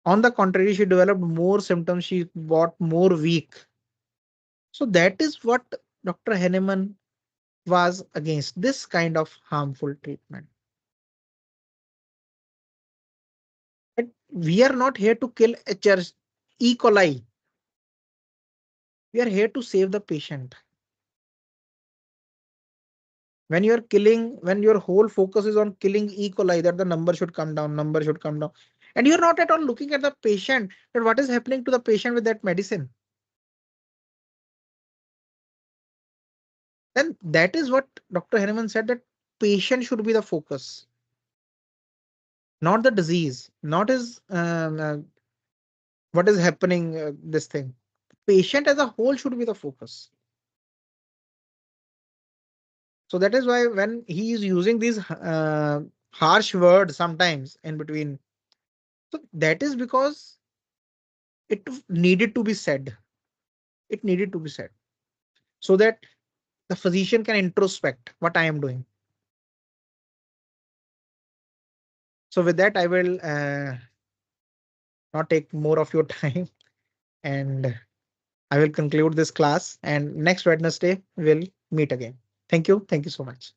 On the contrary, she developed more symptoms. She got more weak. So that is what Dr. Henneman was against, this kind of harmful treatment. But we are not here to kill HR, E. coli. We are here to save the patient. When your whole focus is on killing E. coli, that the number should come down, number should come down. And you're not at all looking at the patient, that what is happening to the patient with that medicine. Then that is what Dr. Henneman said, that patient should be the focus, not the disease, not his what is happening, this thing. Patient as a whole should be the focus. So that is why when he is using these harsh words sometimes in between, so that is because it needed to be said. It needed to be said so that the physician can introspect what I am doing. So with that, I will not take more of your time, and I will conclude this class, and next Wednesday we'll meet again. Thank you. Thank you so much.